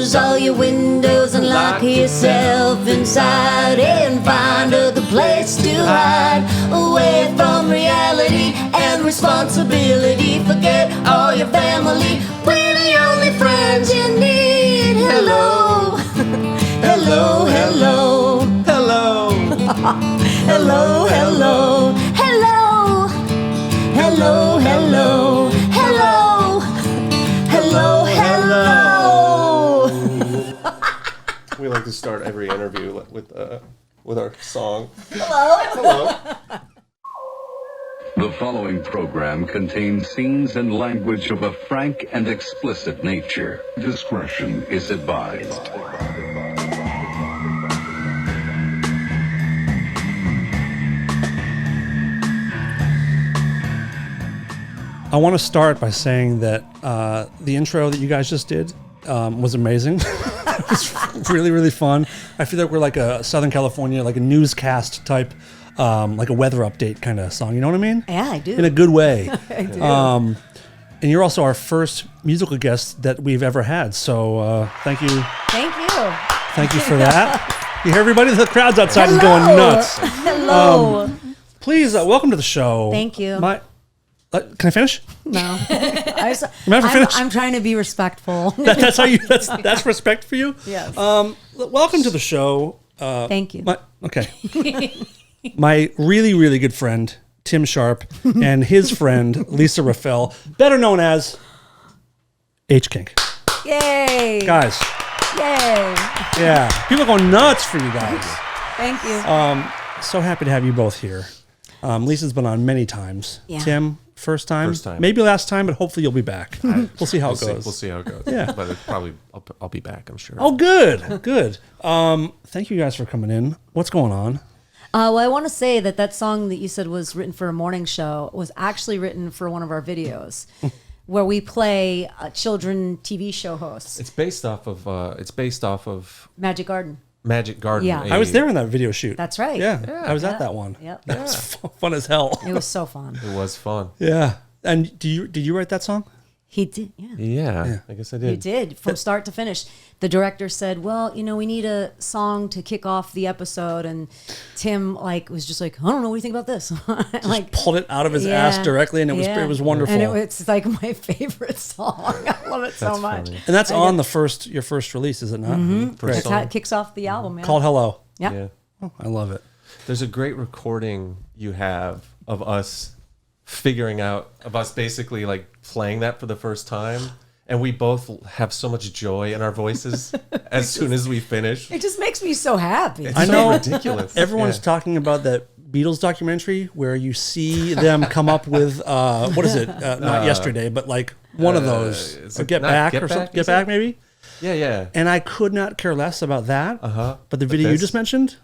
Close all your windows and lock yourself inside and find a good place to hide, away from reality and responsibility. Forget all your family, we're the only friends you need. Hello, hello, hello, Hello. hello, hello, hello, hello, hello, hello, hello, hello. We like to start every interview with our song. Hello. Hello. The following program contains scenes and language of a frank and explicit nature. Discretion is advised. I want to start by saying that the intro that you guys just did was amazing. It was really, really fun. I feel like we're like a Southern California, like a newscast type, like a weather update kind of song. You know what I mean? Yeah, I do. In a good way. I do. And you're also our first musical guest that we've ever had. So thank you. Thank you. Thank you for that. You hear everybody? The crowd's outside is going nuts. Hello. Please, welcome to the show. Thank you. Can I finish? No. I'm trying to be respectful. That's how you. That's respect for you. Yes. Welcome to the show. Thank you. My really, really good friend Timm Sharp and his friend Lisa Rieffel, better known as Kink. Yay. Guys. Yay. Yeah. People are going nuts for you guys. Thank you. So happy to have you both here. Lisa's been on many times. Yeah. Tim, first time. First time. Maybe last time, but hopefully you'll be back. We'll see how it goes. We'll see how it goes. Yeah. But I'll be back, I'm sure. Oh, good. Good. Thank you guys for coming in. What's going on? Well, I want to say that song that you said was written for a morning show was actually written for one of our videos where we play children TV show hosts. It's based off of Magic Garden. Magic Garden. Yeah. I was there in that video shoot. That's right. Yeah. I was at that one. Yep. That was fun as hell. It was so fun. It was fun. Yeah. And did you write that song? He did. Yeah. Yeah. I guess I did. He did from start to finish. The director said, "Well, we need a song to kick off the episode," and Tim was just like, "I don't know. What do you think about this?" Just pulled it out of his ass directly, and it was wonderful. And it's like my favorite song. I love it so much. Funny. And that's on your first release, is it not? Mm-hmm. That's how it kicks off the album. Yeah. Called Hello. Yeah. Oh, I love it. There's a great recording you have of us figuring out, of us basically playing that for the first time. And we both have so much joy in our voices as soon as we finish. It just makes me so happy. It's I know. ridiculous. Everyone's talking about that Beatles documentary where you see them come up with what is it? Not Yesterday, but one of those. Or Get Back or something. Get Back, maybe. Yeah. And I could not care less about that. But the video you this- just mentioned,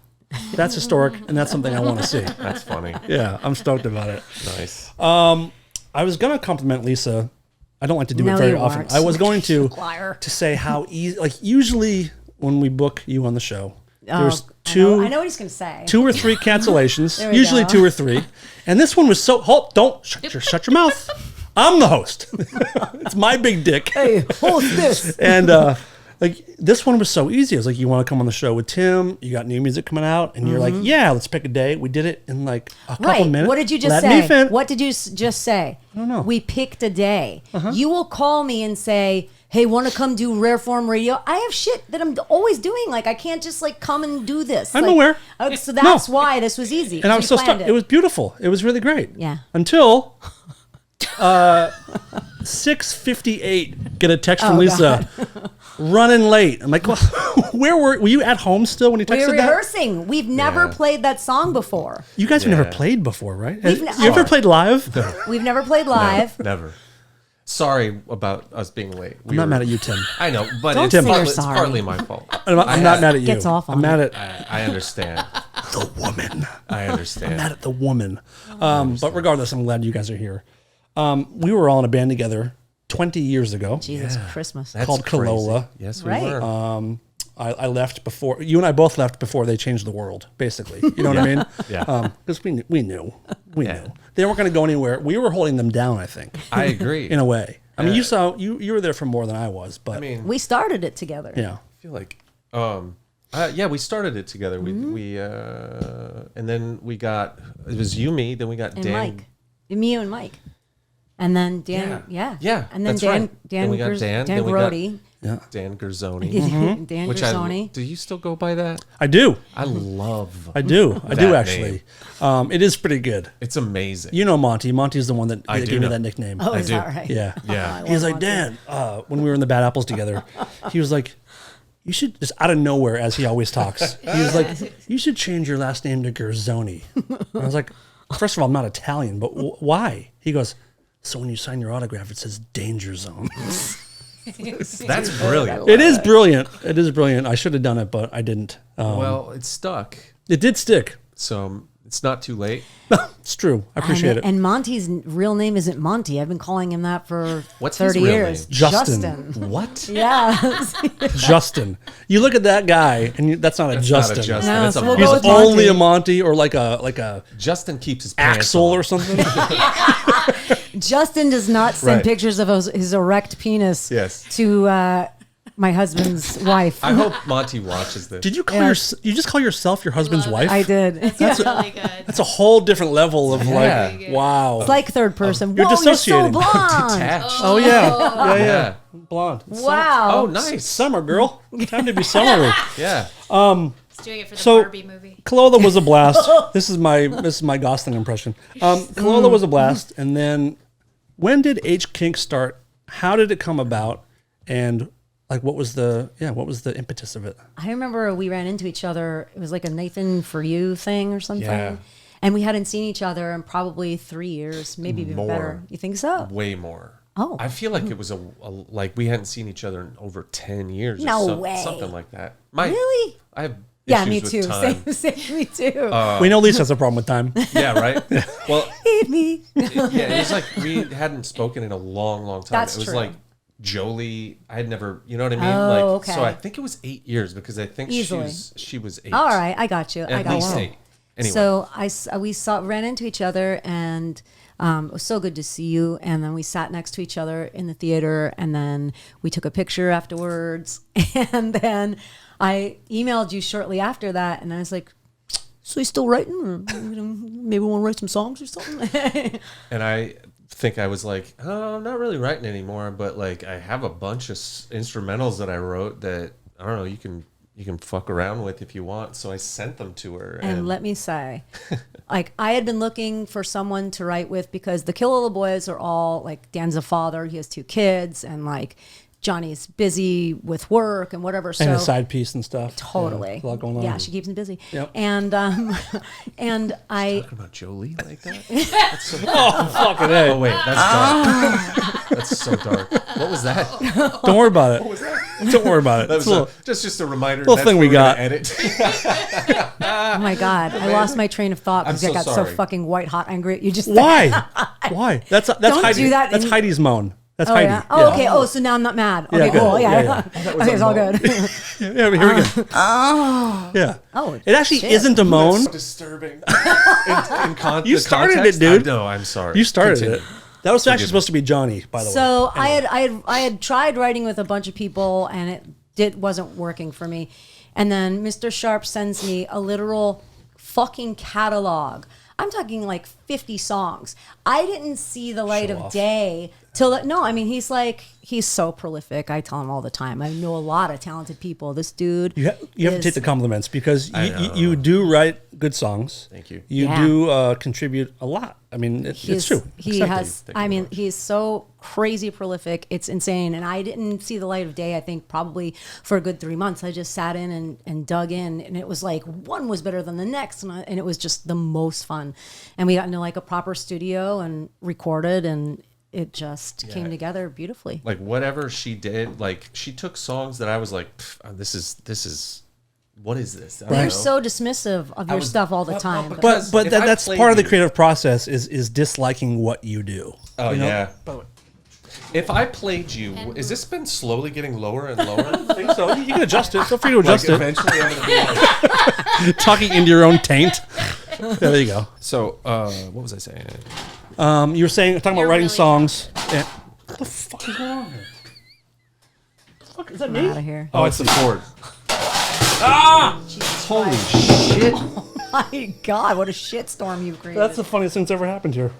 that's historic, and that's something I want to see. That's funny. Yeah, I'm stoked about it. Nice. I was gonna compliment Lisa. I don't like to do it very often. aren't. I was going to Liar. say how easy. Usually when we book you on the show, there's I know what he's going to say. 2 or 3 cancellations. There we Usually go. 2 or 3, and this one was so. Don't shut your mouth. I'm the host. It's my big dick. Hey, host this. And this one was so easy. I was like, you want to come on the show with Tim? You got new music coming out, and you're like, yeah, let's pick a day. We did it in a couple minutes. What did you just say? What did you just say? I don't know. We picked a day. You will call me and say, hey, want to come do Rare Form Radio? I have shit that I'm always doing. I can't just come and do this. I'm aware. So that's why this was easy. And I was so stuck. It was beautiful. It was really great. Yeah. Until 6:58, get a text from Lisa, running late. I'm like, well, where were you at home still when you texted We were that? rehearsing. We've never played that song before. You guys have never played before, right? We've You ever played live? We've never played live. Never. Sorry about us being late. I'm not mad at you, Tim. I know, but Don't it's, say you're partly, it's sorry. partly my fault. I'm not mad at you. Gets off on I'm mad it. at I understand. the woman. I understand. I'm mad at the woman. But regardless, I'm glad you guys are here. We were all in a band together 20 years ago. Jesus, Christmas. That's called crazy. Kalola. Yes, we Right. were. I left before you and I both left before they changed the world. Basically, you know what I mean? Yeah. Because we knew they weren't going to go anywhere. We were holding them down. I think I agree. in a way. I mean, you were there for more than I was, but I mean, We started it together. yeah. I feel like, yeah, we started it together. We and then we got, it was you, me, then we got And Dan. Mike. Me, you, and Mike. And then Dan. Yeah. Yeah. Yeah, And then that's Dan. right. Dan. Then we got Dan, then we got- Grody. Yeah. Dan Garzoni. Dan Which Garzoni. do you still go by that? I do. I love. I do That actually. It is pretty good. It's amazing. You know Monty. Monty's the one that I do gave me know. that nickname. Oh, I is do. that right? Yeah. Yeah. He was like, Monty. Dan, when we were in the Bad Apples together, he was like, you should, just out of nowhere, as he always talks, he was like, you should change your last name to Garzoni. And I was like, first of all, I'm not Italian, but why? He goes, so when you sign your autograph, it says Danger Zone. That's brilliant. It is brilliant. It is brilliant. I should have done it, but I didn't. Well, it's stuck, It did stick. so it's not too late. It's true. I appreciate it. And Monty's real name isn't Monty. I've been calling him that for What's his 30 real years. name? Justin. What? Yeah. Justin. You look at that guy, and that's not a That's Justin. not a Justin. No, That's so a we'll He's go Monty. with Monty. only a Monty or like a Justin keeps his pants Axel on. or something. Justin does not send Right. pictures of his erect penis Yes. to my husband's wife. I hope Monty watches this. Did you call Yeah. you just call yourself your husband's love wife? I did. That's really good. That's a whole different level of Yeah. like, wow. It's like third person. You're Whoa, you're so dissociating. blonde. Detached. Oh yeah, yeah. Yeah. Blonde. It's Wow. Oh, nice. summer, girl. Time to be summery. Yeah. He's doing it for the So- Barbie movie. Calola was a blast. This is my Gosling impression. Calola was a blast. And then, when did Kink start? How did it come about? And like, what was the impetus of it? I remember we ran into each other. It was like a Nathan for You thing or something. Yeah. And we hadn't seen each other in probably 3 years, maybe even More. better. You think so? Way more. Oh. I feel like it was like we hadn't seen each other in over 10 years. No or way. Something like that. Really? I have Yeah, issues me with too. time. Same, me too. We know Lisa has a problem with time. Yeah, right? Well, Eat me. yeah, it was like we hadn't spoken in a long, long time. That's it was true. like Jolie. I had never, you know what I mean? Oh, like, okay. So I think it was 8 years because I think Easily. she was 8. All right, I got you. I At got least you. 8. Anyway. So we ran into each other, and it was so good to see you. And then we sat next to each other in the theater, and then we took a picture afterwards. And then I emailed you shortly after that, and I was like, "So you still writing? Or maybe want to write some songs or something?" And I think I was like, oh, I'm not really writing anymore, but like I have a bunch of instrumentals that I wrote that I don't know, you can fuck around with if you want. So I sent them to her. And let me say, like, I had been looking for someone to write with because the Kill All the Boys are all like, Dan's a father, he has 2 kids, and like Johnny's busy with work and whatever. So And a side piece and stuff. totally, Yeah, a lot going on. Yeah, she keeps him busy. Yep. And and I talking about Jolie like that? That's so Fucking A. Oh wait, that's dark. That's so dark. What was that? Don't worry about it. Don't worry about it. That It's was a little- just a reminder. little that's thing what we we're gonna got. Edit. oh my god, I lost my train of thought because I'm I got so so sorry. fucking white hot angry at you just. Why? Why? That's Don't Heidi. do that That's in- Heidi's moan. That's Oh Heidi. yeah. Oh, okay. Oh, so now I'm not mad. Okay, good. cool. Yeah. Yeah, Okay, it's all good. Yeah, here we go. Yeah. Oh, It actually shit. isn't a moan. That's disturbing. You started it, dude. No, I'm sorry. You started Continue. it. That was actually Forgive me. supposed to be Johnny, by the way. So I had tried writing with a bunch of people, and it wasn't working for me. And then Mr. Sharp sends me a literal fucking catalog. I'm talking like 50 songs. I didn't see the light Show of off. day till no. I mean, he's so prolific. I tell him all the time. I know a lot of talented people. This dude. You have to take the compliments because you do write good songs. Thank you. You Yeah. do contribute a lot. I mean, it's true. He Accept it. has. I mean, he's so crazy prolific. It's insane. And I didn't see the light of day. I think probably for a good 3 months. I just sat in and dug in, and it was like one was better than the next, and it was just the most fun. And we got into like a proper studio and recorded, and it just came together beautifully. Like whatever she did, like she took songs that I was like, this is what is this? I don't You're know. so dismissive of your stuff all the time. because But if I that's played part of the you- creative process is disliking what you do. Oh you know? yeah. If I played you, is this been slowly getting lower and lower? I think so. You can adjust it. Feel free to adjust it. Eventually, I'm gonna be like, Talking into your own taint. Yeah, there you go. so, what was I saying? You were talking about You're writing really songs. Yeah. the fuck is going on here? Fuck, is that I'm me? out of here. Oh, it's the cord. Holy shit. My God, what a shitstorm you've created. That's the funniest thing that's ever happened here.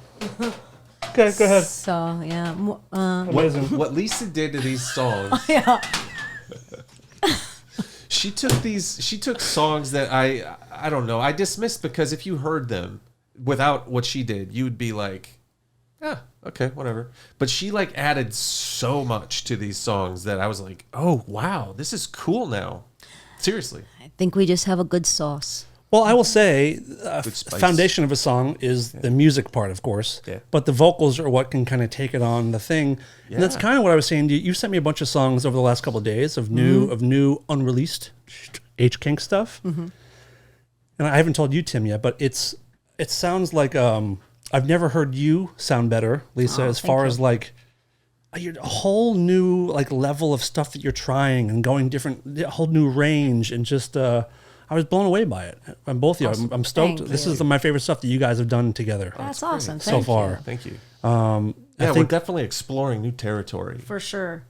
Okay, go ahead. So, yeah. Amazing. What Lisa did to these songs. Yeah. She took songs that I don't know, I dismissed because if you heard them without what she did, you would be like, ah, okay, whatever. But she like added so much to these songs that I was like, oh wow, this is cool now. Seriously. I think we just have a good sauce. Well, I will say, Good spice. foundation of a song is the music part, of course. Yeah. But the vocals are what can kind of take it on the thing. And that's Yeah. kind of what I was saying to you. You sent me a bunch of songs over the last couple of days of new unreleased Kink stuff. And I haven't told you, Tim, yet, but it sounds like I've never heard you sound better, Lisa, as far as like a whole new like level of stuff that you're trying and going different, a whole new range, and just I was blown away by it. I'm both of you. I'm stoked. Thank This you. is my favorite stuff that you guys have done together That's awesome. so Thank far. you. Thank you. I Yeah, we're think definitely exploring new territory, For sure.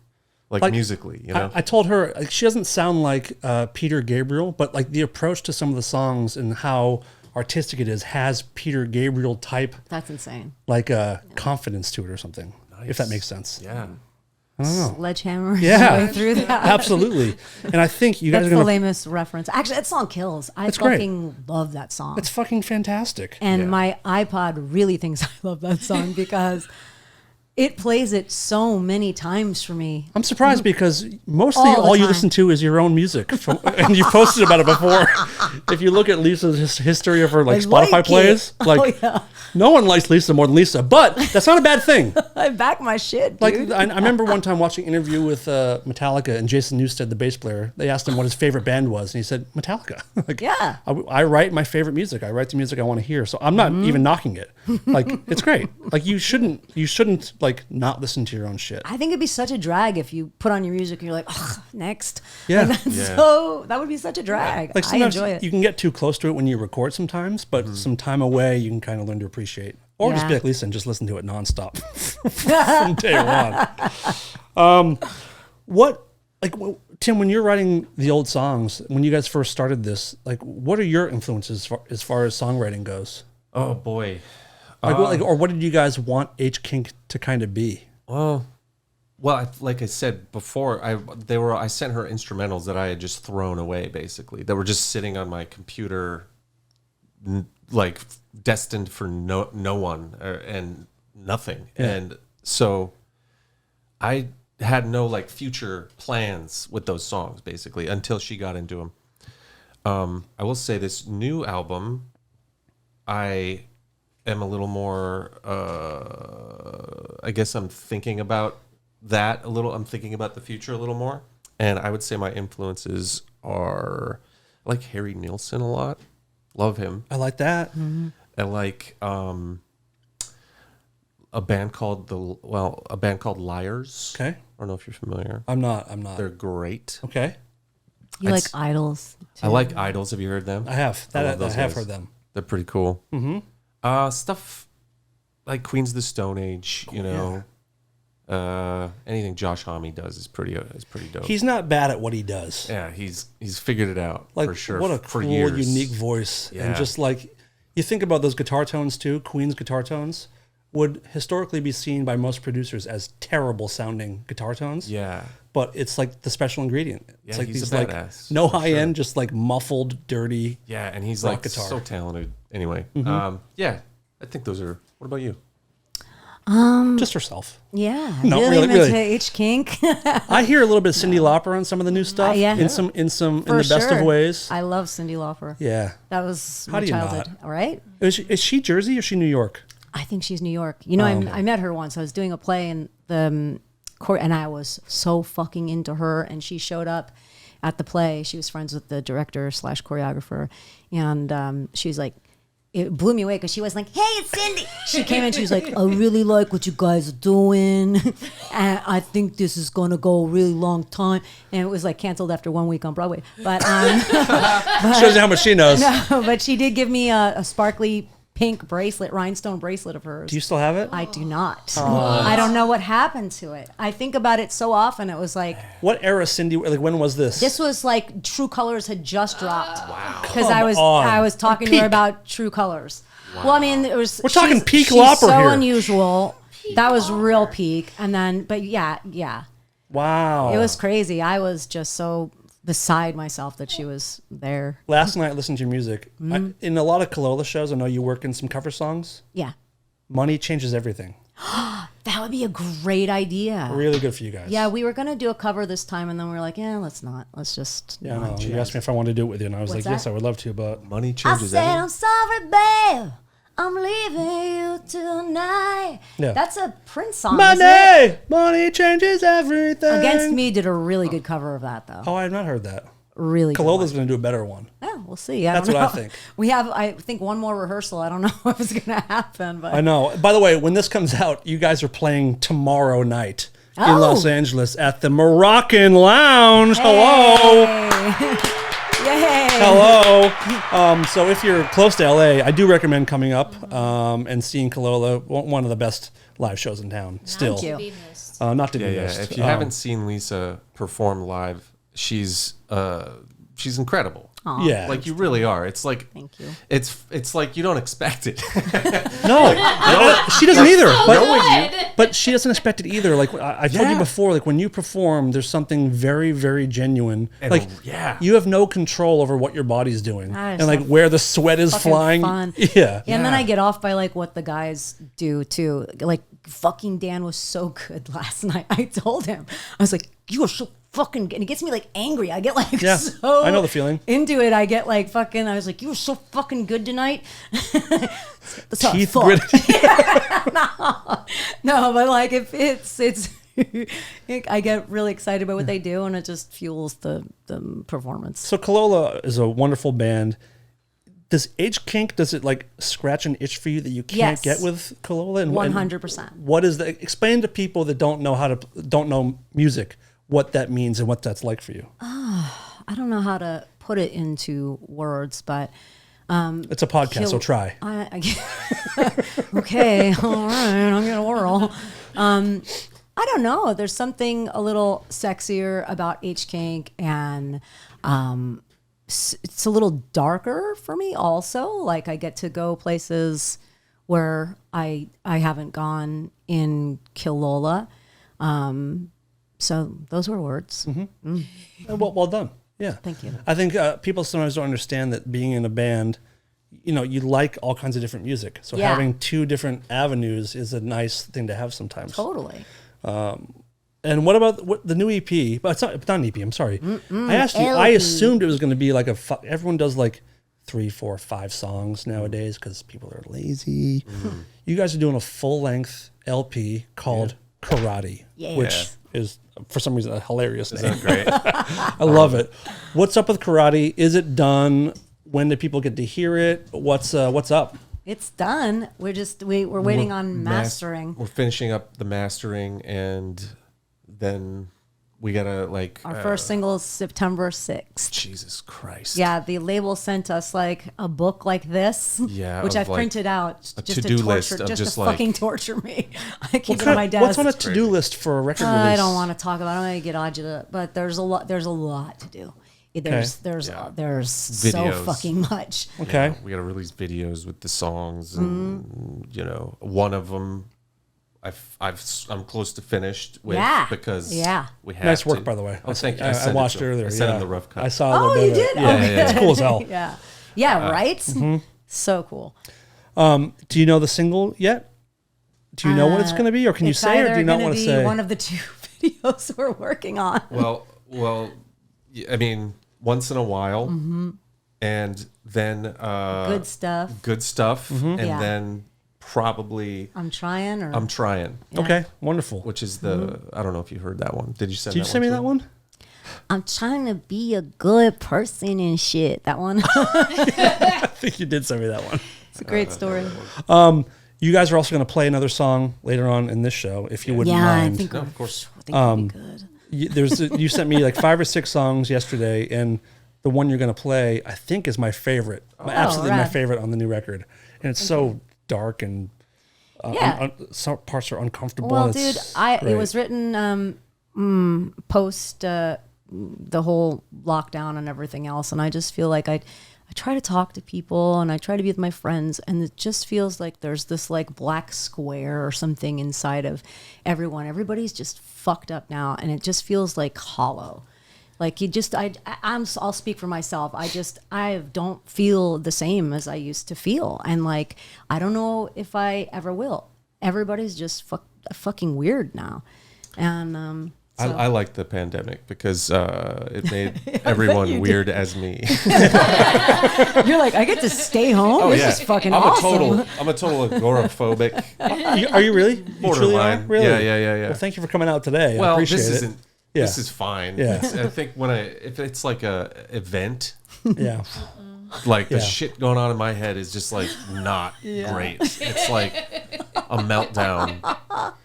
like musically, you know. I told her like, she doesn't sound like Peter Gabriel, but like the approach to some of the songs and how artistic it is has Peter Gabriel type That's insane. like confidence to it or something. If that makes sense. Yeah. Sledgehammer. Yeah. Going through that. Absolutely. And I think you guys That's are the gonna. lamest reference. Actually, that song kills. I It's great. fucking love that song. It's fucking fantastic. And Yeah. my iPod really thinks I love that song because it plays it so many times for me. I'm surprised because mostly All the all you time. listen to is your own music, and you posted about it before. If you look at Lisa's history of her like I Spotify like plays, it. like Oh, yeah. no one likes Lisa more than Lisa, but that's not a bad thing. I back my shit, Like dude. I remember one time watching an interview with Metallica and Jason Newsted, the bass player. They asked him what his favorite band was, and he said Metallica. Like, Yeah. I write my favorite music. I write the music I want to hear. So I'm not even knocking it. Like it's great. Like you shouldn't like not listen to your own shit. I think it'd be such a drag if you put on your music and you're like, ugh, next. Yeah. Like, that's Yeah. so, that would be such a drag. Like I sometimes enjoy it. you can get too close to it when you record sometimes, but some time away you can kind of learn to appreciate. Or just Yeah. be like Lisa and just listen to it nonstop from day one. Tim, when you're writing the old songs, when you guys first started this, like what are your influences as far as songwriting goes? Oh boy. Or what did you guys want Kink to kind of be? Well, like I said before, I sent her instrumentals that I had just thrown away, basically, that were just sitting on my computer, like destined for no one and nothing. Yeah. And so I had no like future plans with those songs, basically, until she got into them. I will say this new album, I am a little more, I guess I'm thinking about that a little. I'm thinking about the future a little more. And I would say my influences are, I like Harry Nilsson a lot. Love him. I like that. I like a band called Liars. Okay. I don't know if you're familiar. I'm not. They're great. Okay. You I'd like s- idols. I like Idols. Have you heard them? I have. I love I those have guys. heard them. They're pretty cool. Mm-hmm. Stuff like Queens of the Stone Age, you know. Anything Josh Homme does is pretty dope. He's not bad at what he does. Yeah, he's figured it out Like for sure. what a for cool, years. unique voice, and Yeah. just like you think about those guitar tones too. Queen's guitar tones would historically be seen by most producers as terrible sounding guitar tones. Yeah, But it's like the special ingredient. It's Yeah, like he's these a like badass, no for high end, just like muffled, dirty. yeah, and he's Rock like guitar. so talented. Anyway, yeah, I think those are. What about you? Just herself. Yeah. No, really, really. into H Kink. I hear a little bit of Cyndi Lauper on some of the new stuff. yeah. In the For best sure. of ways. I love Cyndi Lauper. Yeah. That was How my do you childhood. not? All right. Is she Jersey or is she New York? I think she's New York. You know, I met her once. I was doing a play in the court, and I was so fucking into her. And she showed up at the play. She was friends with the director / choreographer, and she was like, it blew me away because she was like, "Hey, it's Cindy." She came in. She was like, "I really like what you guys are doing, and I think this is gonna go a really long time." And it was like canceled after 1 week on Broadway. But Shows you how much she knows. no, but she did give me a sparkly pink bracelet, rhinestone bracelet of hers. Do you still have it? I do not. I don't know what happened to it. I think about it so often. It was like, What era, Cindy? Like, when was this? this was like True Colors had just dropped. Wow. Because Come on. I was talking to her Peak. about True Colors. Well, I mean, it was. We're talking peak she's Lopper so here. unusual. That was real peak. And then, but yeah. Wow. It was crazy. I was just so beside myself that she was there. Last night, I listened to your music. In a lot of Kalola shows, I know you work in some cover songs. Yeah. Money changes everything. That would be a great idea. Really good for you guys. Yeah, we were going to do a cover this time, and then we were like, yeah, let's not. Let's just. Yeah, I know. You asked me if I wanted to do it with you, and I was What's like, yes, that? I would love to, but Money I changes said, everything. I'm sorry, babe. I'm leaving you tonight. Yeah. That's a Prince song, isn't it? Money changes everything. Against Me did a really good cover of that, though. Oh, I have not heard that. Really good Kalola's one. going to do a better one. Yeah, we'll see. That's don't what I know. think. We have, I think, one more rehearsal. I don't know if it's going to happen. But I know. By the way, when this comes out, you guys are playing tomorrow night in Oh. Los Angeles at the Moroccan Lounge. Hello. Yay. Hello. So if you're close to LA, I do recommend coming up and seeing Kalola, one of the best live shows in town. Still, Thank you. Be missed. not to be Yeah. missed. If you haven't seen Lisa perform live, she's incredible. yeah, Like you really are. It's like Thank you. It's like you don't expect it. no, she doesn't either. Good. But she doesn't expect it either. Like I told you Yeah. before, like when you perform, there's something very, very genuine. And like yeah. you have no control over what your body's doing, That is and like so where the sweat is fucking flying. fun. Yeah. And then I get off by like what the guys do too. Like fucking Dan was so good last night. I told him, I was like, you are so fucking good. And it gets me like angry. I get like Yeah, so I know the feeling. into it. I get like fucking, I was like, you were so fucking good tonight. That's how I Teeth fuck. gritted. No, but like if it's I get really excited about what they do and it just fuels the performance. So Kalola is a wonderful band. Does Kink, does it like scratch an itch for you that you can't Yes. get with Kalola? And 100%. What is the, explain to people that don't know music, what that means and what that's like for you. I don't know how to put it into words, but It's a podcast, so try. Okay, all right, I'm gonna whirl. I don't know. There's something a little sexier about Kink, and it's a little darker for me. Also, like I get to go places where I haven't gone in Kalola. So those were words. Well done. Yeah. Thank you. I think people sometimes don't understand that being in a band, you know, you like all kinds of different music. So Yeah. having two different avenues is a nice thing to have sometimes. Totally. And what about the new EP? But it's not an EP. I'm sorry. I asked you. I LP. assumed it was going to be like everyone does like 3, 4, 5 songs nowadays because people are lazy. You guys are doing a full length LP called Karate, Yeah. which is for some reason a hilarious name. Isn't that great? I love it. What's up with Karate? Is it done? When do people get to hear it? What's up? It's done. We're waiting on mastering. We're finishing up the mastering, and then we gotta like Our first single is September 6th. Jesus Christ. Yeah, the label sent us like a book like this, Yeah, which of, I've like, printed out a just to to-do torture, list of just just, to like- fucking torture me. I keep it on my desk. What's on a to-do list for a record release? I don't want to talk about it. I'm going to get agita, but there's a lot. There's a lot to do. There's so Videos. fucking much. Okay. We gotta release videos with the songs, and you know, one of them I'm close to finished with because we have Nice work, to. by the way. Oh, thank you. I sent it watched to him. earlier. I sent yeah. him the rough cut. I saw a Oh, little you bit did? of it. Yeah, Okay. it's cool as hell. Yeah, right? So cool. Do you know the single yet? Do you know what it's going to be, or can you It's say, or do either you not gonna want to be say? one of the 2 videos we're working on. Well, I mean, once in a while, and then Good stuff. good stuff, and Yeah. then probably I'm trying. I'm trying, Okay, wonderful. which is the I don't know if you heard that one. Did you send? Did you send me that one? I'm trying to be a good person and shit. That one. I think you did send me that one. It's a great story. You guys are also going to play another song later on in this show, if you wouldn't Yeah, mind. I think No, of course. it'll be good. You sent me like 5 or 6 songs yesterday, and the one you're going to play, I think, is my favorite. Absolutely my rad. favorite on the new record. and it's so dark and Yeah. some parts are uncomfortable. Well, and dude, it's it great. was written post the whole lockdown and everything else, and I just feel like I try to talk to people and I try to be with my friends, and it just feels like there's this like black square or something inside of everyone. Everybody's just fucked up now, and it just feels like hollow. Like I'll speak for myself. I don't feel the same as I used to feel, and like I don't know if I ever will. Everybody's just fucking weird now, and so. I like the pandemic because it made everyone weird as me. You're like, I get to stay home. This is fucking awesome. I'm a total agoraphobic. Are you really? You truly are? Borderline. Really? Yeah. Well, thank you for coming out today. I Well, appreciate this it. isn't. Yeah. This is fine. Yeah. I think if it's like a event, Yeah. like the Yeah. shit going on in my head is just like not great. It's like a meltdown.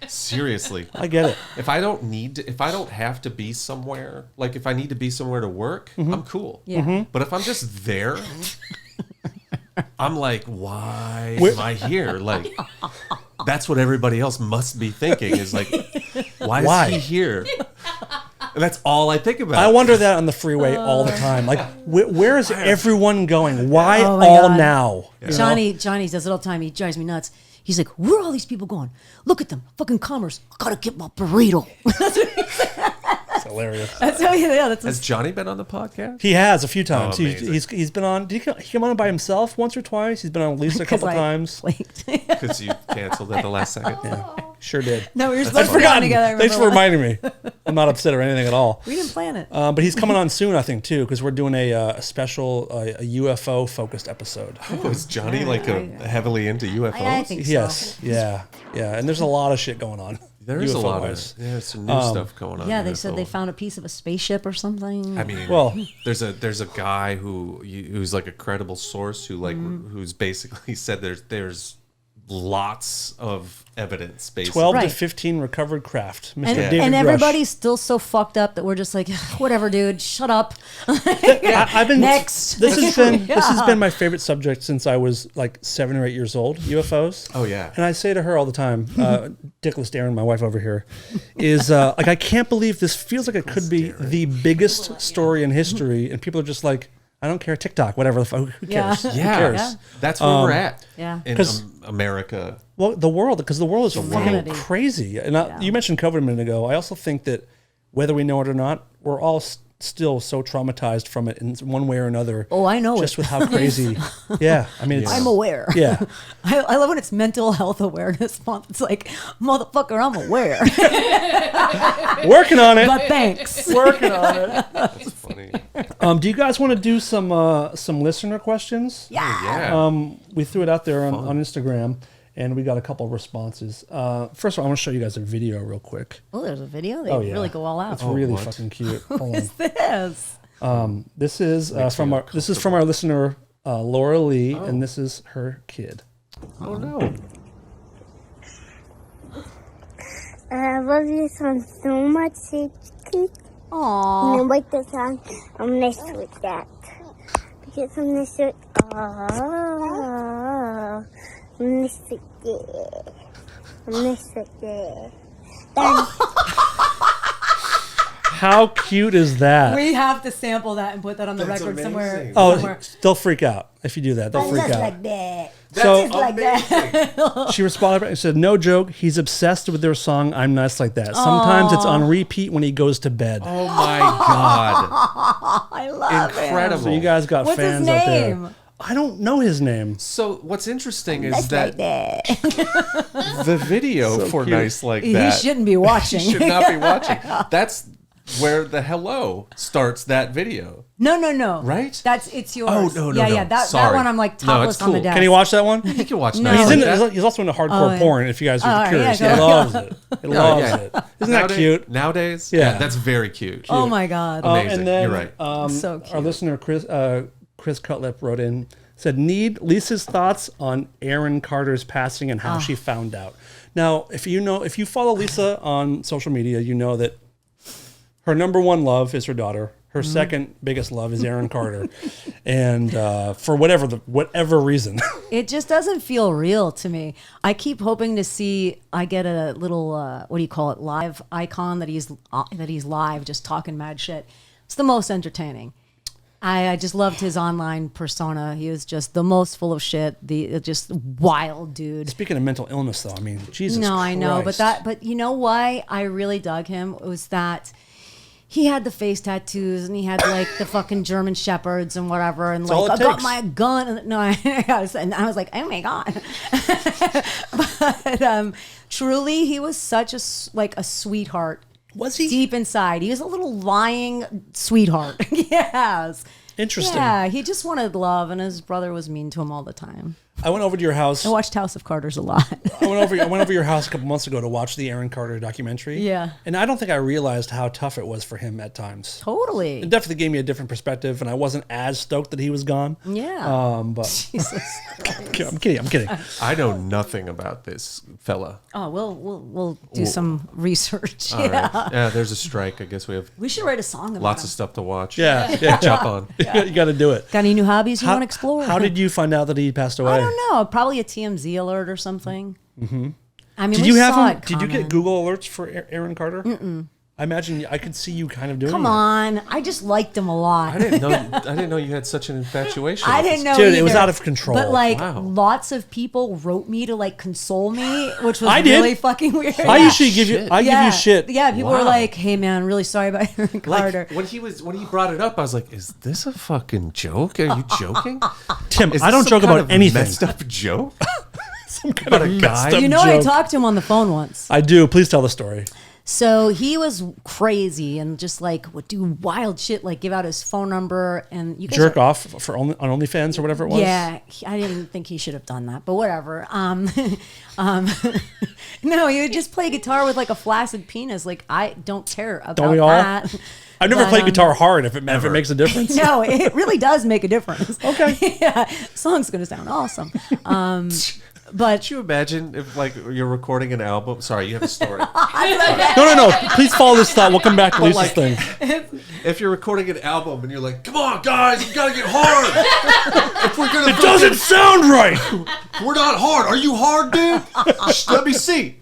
Seriously. I get it. If I don't have to be somewhere, like if I need to be somewhere to work, I'm cool. Yeah. But if I'm just there, I'm like, why am I here? Like, that's what everybody else must be thinking is like, why is he here? And that's all I think about. I wonder that on the freeway all the time. Like, where is everyone going? Why Oh my all God. now? Johnny does it all the time. He drives me nuts. He's like, where are all these people going? Look at them. Fucking commerce. I gotta get my burrito. It's hilarious. That's how, yeah, that's Has Johnny been on the podcast? He has a few times. amazing. He's been on. Did he come on by himself once or twice? He's been on Lisa a couple times. Because you canceled at the last second. Sure did. No, we were I'd supposed to be on forgotten. together. I Thanks for remember. reminding me. I'm not upset or anything at all. We didn't plan it. But he's coming on soon, I think, too, because we're doing a special a UFO focused episode. Was Johnny like heavily into UFOs? I think so. Yes, yeah. And there's a lot of shit going on. There is a lot of UFO-wise. there's some new stuff going on. Yeah, they UFO. said they found a piece of a spaceship or something. I mean, Well- there's a guy who's like a credible source who like who's basically said there's lots of evidence. Basically, 12 to Right. 15 recovered craft. Mr. and, David and Grush. everybody's still so fucked up that we're just like, whatever, dude, shut up. I've been Next. This has been my favorite subject since I was like 7 or 8 years old. UFOs. Oh, yeah. And I say to her all the time, Dickless Darren, my wife over here, is like, I can't believe this feels like it could be the biggest story in history, and people are just like, I don't care, TikTok, whatever the fuck, who Yeah. cares? Who yeah, cares? that's where we're at. Yeah. in 'Cause- America. Well, the world is fucking Humanity. crazy. And you mentioned COVID a minute ago. I also think that whether we know it or not, we're all still so traumatized from it in one way or another. Oh, I know just it. with how crazy. Yeah, I mean, it's, I'm aware. Yeah, I love when it's Mental Health Awareness Month. It's like, motherfucker, I'm aware. working on it. But thanks. Working on it. That's funny. Do you guys want to do some listener questions? Yeah. We threw it out there on Instagram, and we got a couple of responses. First of all, I want to show you guys a video real quick. Oh, there's a video. They Oh yeah, really go all out. It's really what? fucking cute. Hold on. This. This is from our listener Laura Lee, and this is her kid. Oh no. I love you so much, Kink. Aww. And like the song, I'm nice with that. Because I'm nice with, I'm nice with it. I'm nice with it. Then, How cute is that? We have to sample that and put that on the That's record amazing. somewhere. Oh, somewhere. they'll freak out if you do that. They'll freak Just out. like that. So Like that. she responded and said, "No joke. He's obsessed with their song. I'm nice like that. Sometimes it's on repeat when he goes to bed. Oh my god. I love it. Incredible. So you guys got What's his fans out there. name? I don't know his name. So what's interesting is Just that like that. the video for cute. Nice Like He That shouldn't be watching. should not be watching. That's where the hello starts that video. No. Right? It's yours. Oh, no. Yeah. That Sorry. one I'm like No, topless it's on the cool. desk. Can you watch that one? You can watch No. Nice He's, Like in, That. he's also into hardcore yeah. porn. If you guys are Oh, curious, yeah, he go. loves it. He loves yeah. it. Isn't that cute? Nowadays? Yeah. That's very cute. Oh my God. Amazing. And then, You're right. So cute. Our listener Chris Cutlip wrote in, said, "Need Lisa's thoughts on Aaron Carter's passing and how she found out." Now, if you follow Lisa on social media, you know that her number one love is her daughter. Her second biggest love is Aaron Carter, and for whatever reason, It just doesn't feel real to me. I keep hoping to see. I get a little what do you call it? Live icon that he's live, just talking mad shit. It's the most entertaining. I just loved his online persona. He was just the most full of shit. Just wild dude. speaking of mental illness, though, I mean, Jesus. No, I know, Christ. but you know why I really dug him was that he had the face tattoos and he had like the fucking German shepherds and whatever, and all like it I got takes. my gun. And, no, and I was like, oh my god. But truly, he was such a sweetheart. Was he? Deep inside, he was a little lying sweetheart. Yes. Interesting. Yeah, he just wanted love, and his brother was mean to him all the time. I went over to your house. I watched House of Carters a lot. I went over your house a couple months ago to watch the Aaron Carter documentary. Yeah. And I don't think I realized how tough it was for him at times. Totally. It definitely gave me a different perspective, and I wasn't as stoked that he was gone. Yeah. But Jesus. I'm kidding. I know nothing about this fella. Oh, we'll do some research. All Yeah. right. Yeah, there's a strike. I guess we have We should write a song about lots him. of stuff to watch. Yeah. Catch up on. You got to do it. Got any new hobbies you want to explore? How did you find out that he passed away? I don't know. Probably a TMZ alert or something. Mm-hmm. I mean, Did we you have saw him? it Did you get coming. Google alerts for Aaron Carter? Mm-mm. I imagine I could see you kind of doing Come it. on. I just liked him a lot. I didn't know you had such an infatuation. I with didn't this know Dude, either. it was out of control. But like Wow. lots of people wrote me to like console me, which was I did. really fucking weird. I usually give you. Shit. I give you shit. Yeah, people were Wow. like, "Hey man, really sorry about Aaron Carter." Like when he brought it up, I was like, "Is this a fucking joke? Are you joking? Tim, Is I this don't some joke kind about of anything. Messed up joke? Some kind About of a messed guy? up You know, I joke. talked to him on the phone once. I do. Please tell the story. So he was crazy and just like would do wild shit, like give out his phone number and you guys Jerk are- off on OnlyFans or whatever it was. Yeah, I didn't think he should have done that, but whatever. No, he would just play guitar with like a flaccid penis. Like I don't care about Don't we all? that. I've never But, played guitar hard if it makes a difference. No, it really does make a difference. Okay. Yeah, song's gonna sound awesome. But Could you imagine if like you're recording an album? Sorry, you have a story. No. Please follow this thought. We'll come back to Lisa's like- thing. If you're recording an album and you're like, "Come on, guys, you gotta get hard. If we're gonna, It doesn't sound right. we're not hard. Are you hard, dude? Let me see.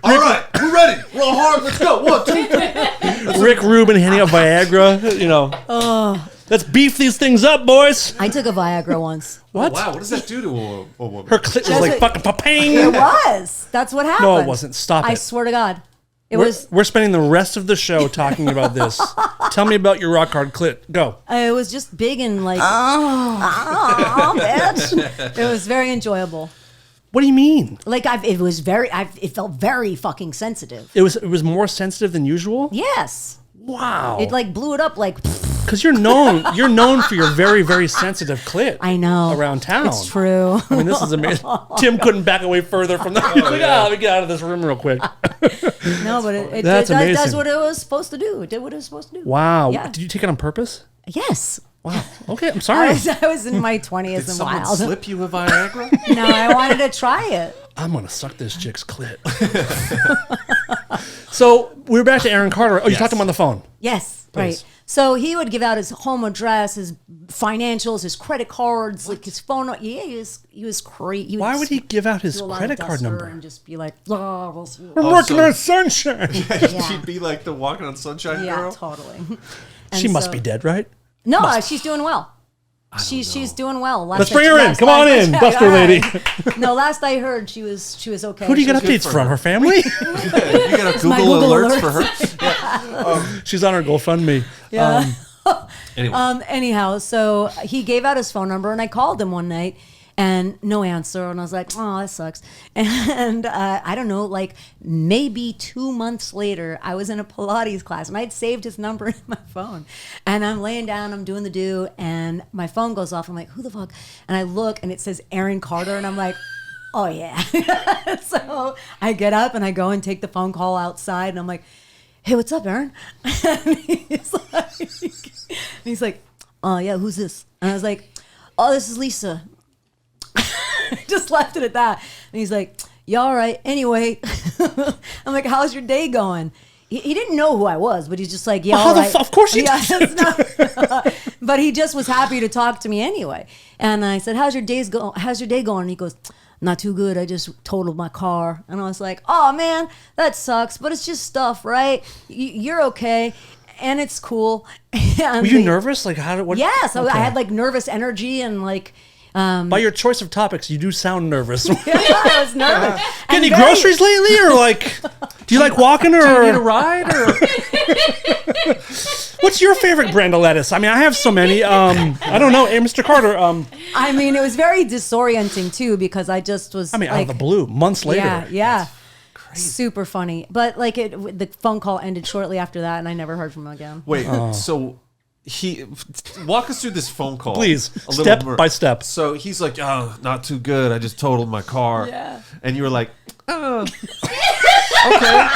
All right, we're ready. We're all hard. Let's go. 1, 2, 3. Rick Rubin handing out Viagra. You know. Let's beef these things up, boys. I took a Viagra once. What? Wow, what does that do to a woman? Her clit was Does like it- fucking papang. It was. That's what happened. No, it wasn't. Stop I it. swear to God, it was. We're spending the rest of the show talking about this. Tell me about your rock hard clit. Go. It was just big and like, oh, bitch. It was very enjoyable. What do you mean? Like it felt very fucking sensitive. It was more sensitive than usual. Yes, Wow. it like blew it up. Like Because you're known for your very, very sensitive clit. I know Around town. It's true. I mean, this is amazing. Tim couldn't back away further from that. He's like, let me get out of this room real quick. No, but it That's does amazing. what it was supposed to do. It did what it was supposed to do. Wow. Yeah. Did you take it on purpose? Yes. Wow. Okay, I'm sorry. I was in my 20s Did and someone wild. slip you a Viagra? No, I wanted to try it. I'm going to suck this chick's clit. So we're back to Aaron Carter. Oh, you Yes. talked to him on the phone. Yes, Please. right. So he would give out his home address, his financials, his credit cards, like his phone. Yeah, he was crazy. Why would he give out his credit card number? And just be like, oh, we'll see. I'm working on sunshine. She'd be like the walking on sunshine Yeah, girl. totally. She And must so- be dead, right? No, she's doing well. She's doing well. Let's bring her in. Come on in, Buster all right. lady. No, last I heard, she was okay. Who do you She get was- updates from? Her family? You got a Google, my Google alerts alerts. for her. She's on her GoFundMe. Yeah. Anyway, Anyhow, so he gave out his phone number, and I called him one night, and no answer, and I was like, oh, that sucks. And I don't know, like maybe 2 months later, I was in a Pilates class, and I had saved his number in my phone, and I'm laying down, I'm doing the do, and my phone goes off. I'm like, who the fuck? And I look, and it says Aaron Carter, and I'm like, oh yeah. So I get up and I go and take the phone call outside, and I'm like, hey, what's up, Aaron? And he's like, oh yeah, who's this? And I was like, oh, this is Lisa. Just left it at that. And he's like, yeah, all right. Anyway, I'm like, how's your day going? he didn't know who I was, but he's just like, yeah, Well, all how right. of course he yeah, did. that's not- but he just was happy to talk to me anyway. And I said, how's your day going? And he goes, not too good. I just totaled my car. And I was like, oh man, that sucks, but it's just stuff, right? You're okay. And it's cool. Were you nervous? Like how did what? Yeah, so Okay. I had like nervous energy and like By your choice of topics, you do sound nervous. I was nervous. Get any And very- groceries lately, or like, do you like walking, Do you need a or ride? Or what's your favorite brand of lettuce? I mean, I have so many. I don't know, hey, Mr. Carter. I mean, it was very disorienting too because I just was. I mean, out like, of the blue, months later. Yeah. Super funny, but like the phone call ended shortly after that, and I never heard from him again. wait, so he walk us through this phone call, Please, a little step more. by step. So he's like, "Oh, not too good. I just totaled my car." Yeah. And you were like, "Oh, okay."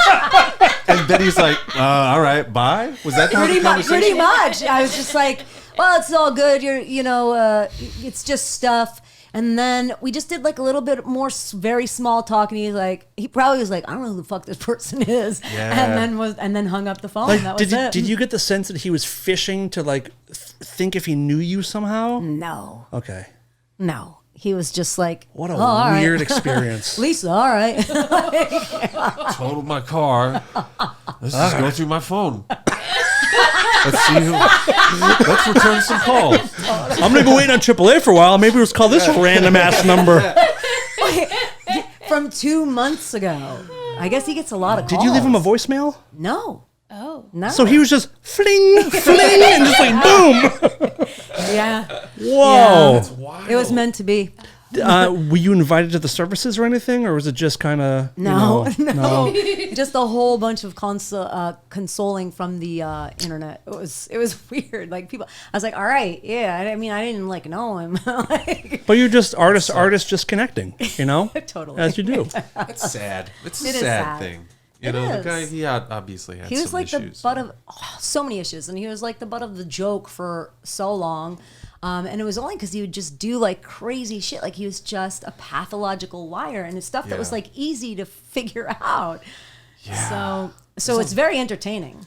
And then he's like, "All right, bye." Was that Pretty the much. conversation? Pretty much. I was just like, well, it's all good. It's just stuff. And then we just did like a little bit more very small talk, and he probably was like, I don't know who the fuck this person is, Yeah. and then hung up the phone. Like, that was it. did you get the sense that he was fishing to like think if he knew you somehow? No, Okay. no. He was just like, What a "Oh, all right." weird experience. Lisa, all right. Totaled my car. Let's just go through my phone. Let's see who. Let's return some calls. I'm gonna go wait on AAA for a while. Maybe let's call this random ass number. From 2 months ago. I guess he gets a lot of calls. Did you leave him a voicemail? No. Oh. No. So he was just fling, fling, and just like boom. Yeah. Whoa. It was meant to be. Were you invited to the services or anything, or was it just kind of No. Just a whole bunch of consoling from the internet. It was weird. Like people, I was like, all right, yeah. I mean, I didn't like know him. Like, But you're just artists just connecting, you know? Totally. As you do. It's sad. It's a It is sad sad. thing. It The is. guy, he obviously had he was some like issues. the butt of so many issues, and he was like the butt of the joke for so long. And it was only because he would just do like crazy shit. Like he was just a pathological liar, and it's stuff that was Yeah. like easy to figure out. Yeah. So it's very entertaining.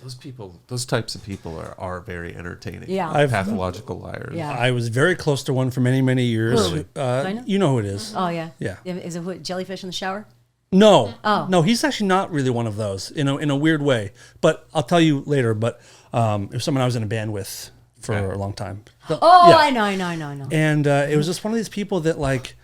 Those types of people are very entertaining. Yeah. Pathological liars. Yeah. I was very close to one for many, many years. Who? Do I know? You know who it is. Oh yeah. Yeah. Is it jellyfish in the shower? No. Oh. No, he's actually not really one of those, in a weird way. But I'll tell you later. But it was someone I was in a band with for a long time. Oh, Yeah. I know. And it was just one of these people that like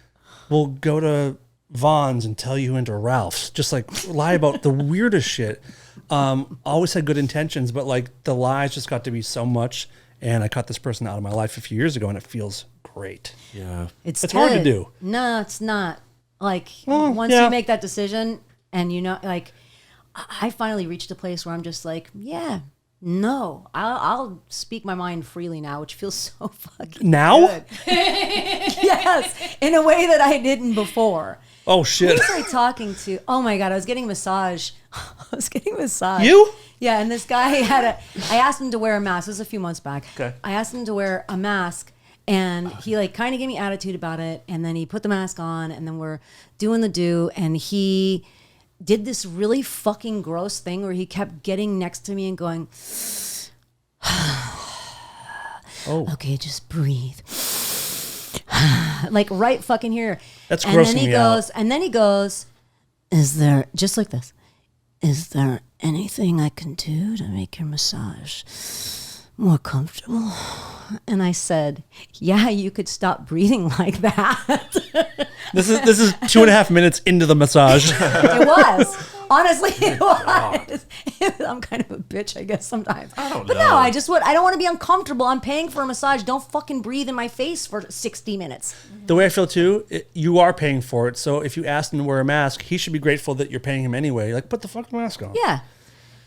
will go to Vaughn's and tell you into Ralph's, just like lie about the weirdest shit. Always had good intentions, but like the lies just got to be so much. And I cut this person out of my life a few years ago, and it feels great. Yeah. It's hard to good. do. No, it's not. Like Well, once yeah. you make that decision, and like I finally reached a place where I'm just like, yeah, no, I'll speak my mind freely now, which feels so fucking Now? good. Yes, in a way that I didn't before. Oh shit! Who was I talking to? Oh my god, I was getting a massage. I was getting a massage. You? Yeah, and this guy I asked him to wear a mask. This was a few months back. Okay. I asked him to wear a mask, and he like kind of gave me attitude about it, and then he put the mask on, and then we're doing the do, and he did this really fucking gross thing where he kept getting next to me and going, Oh, okay, just breathe. Like right fucking here. That's and then grossing he me goes, out. And then he goes, is there, just like this, is there anything I can do to make your massage more comfortable? And I said, yeah, you could stop breathing like that. this is 2.5 minutes into the massage. It was. Honestly, it was. I'm kind of a bitch, I guess, sometimes. But no, I don't want to be uncomfortable. I'm paying for a massage. Don't fucking breathe in my face for 60 minutes. The way I feel too, you are paying for it. So if you ask him to wear a mask, he should be grateful that you're paying him anyway. Like, put the fucking mask on. Yeah.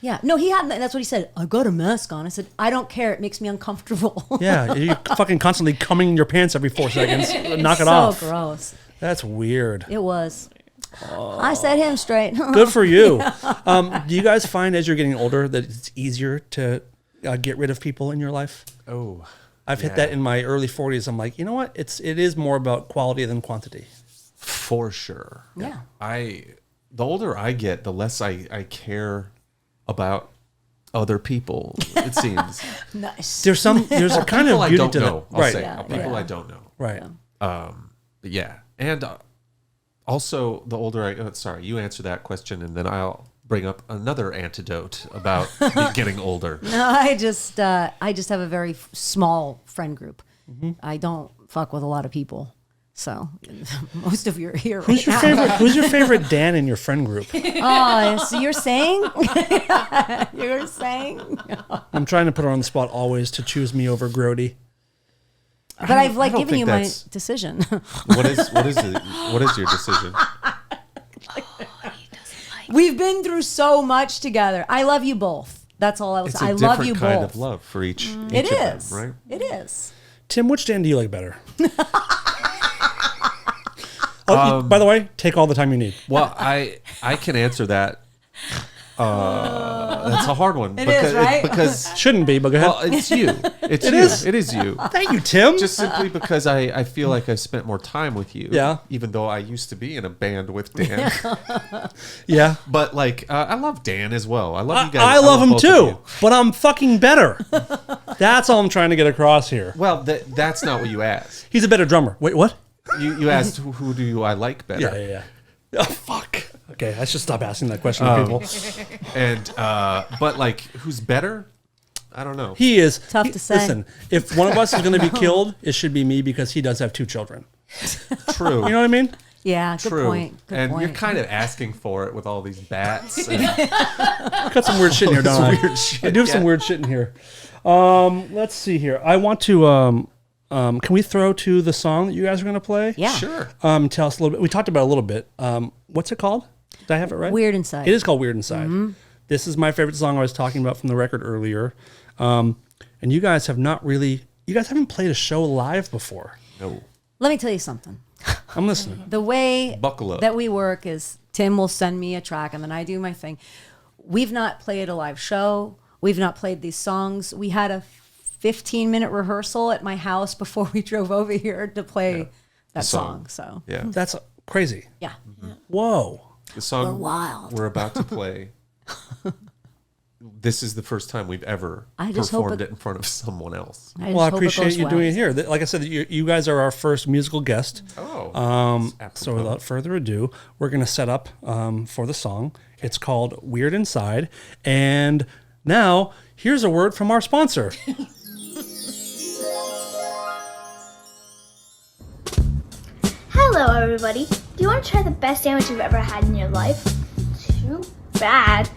Yeah. No, he had, that's what he said. I got a mask on. I said, I don't care. It makes me uncomfortable. Yeah, you're fucking constantly coming in your pants every 4 seconds. Knock it so off. gross. That's weird. It was. I set him straight. Good for you. Do you guys find as you're getting older that it's easier to get rid of people in your life? Oh. I've hit that in my early 40s. I'm like, you know what? It is more about quality than quantity. For sure. Yeah. The older I get, the less I care about other people. It seems Nice. There's a kind people of I beauty don't to know. that. I'll Right. say Yeah, people yeah. I don't know. Right. But yeah, and also the older sorry, you answer that question, and then I'll bring up another antidote about getting older. No, I just have a very small friend group. Mm-hmm. I don't fuck with a lot of people. So most of you are here Who's right your now. favorite? Who's your favorite Dan in your friend group? Oh, so you're saying? You're saying? I'm trying to put her on the spot always to choose me over Grody. But I've I don't given think you my that's- decision. What is your decision? We've been through so much together. I love you both. That's all I was. It's a I different love you kind both. of love for each. It each of them, is. right? It is. Tim, which Dan do you like better? By the way, take all the time you need. Well, I can answer that. That's a hard one. It is, right? Because Shouldn't be, but go ahead. well, it's you. It's It you. is. It is you. Thank you, Tim. Just simply because I feel like I've spent more time with you. Yeah. Even though I used to be in a band with Dan. yeah. But like, I love Dan as well. I love you guys. I love him both of too, you. but I'm fucking better. That's all I'm trying to get across here. Well, that's not what you asked. He's a better drummer. Wait, what? You asked who do I like better. Yeah. Oh, fuck. Okay, I should stop asking that question to people. And but like, who's better? I don't know. He is Tough to say. Listen, if one of us is going to be killed, it should be me because he does have 2 children. True. You know what I mean? Yeah. Good True. point. Good and point. you're kind of asking for it with all these bats. And I got some weird shit in here, don't I? weird shit, I do have some yeah. weird shit in here. Let's see here. I want to. Can we throw to the song that you guys are going to play? Yeah. Sure. Tell us a little bit. We talked about it a little bit. What's it called? Did I have it right? Weird Inside. It is called Weird Inside. This is my favorite song I was talking about from the record earlier. And you guys have not really. You guys haven't played a show live before. No. Let me tell you something. I'm listening. The way Buckle up. that we work is Tim will send me a track and then I do my thing. We've not played a live show. We've not played these songs. We had a 15-minute rehearsal at my house before we drove over here to play that song. song. So Yeah. That's crazy. yeah. Whoa. The song We're wild. we're about to play. This is the first time we've ever I just hope performed it- it in front of someone else. I Well, I just hope it appreciate goes you well. doing it here. Like I said, you guys are our first musical guest. Oh. So without further ado, we're going to set up for the song. It's called Weird Inside. And now, here's a word from our sponsor. Hello, everybody. Do you want to try the best sandwich you've ever had in your life? Too bad,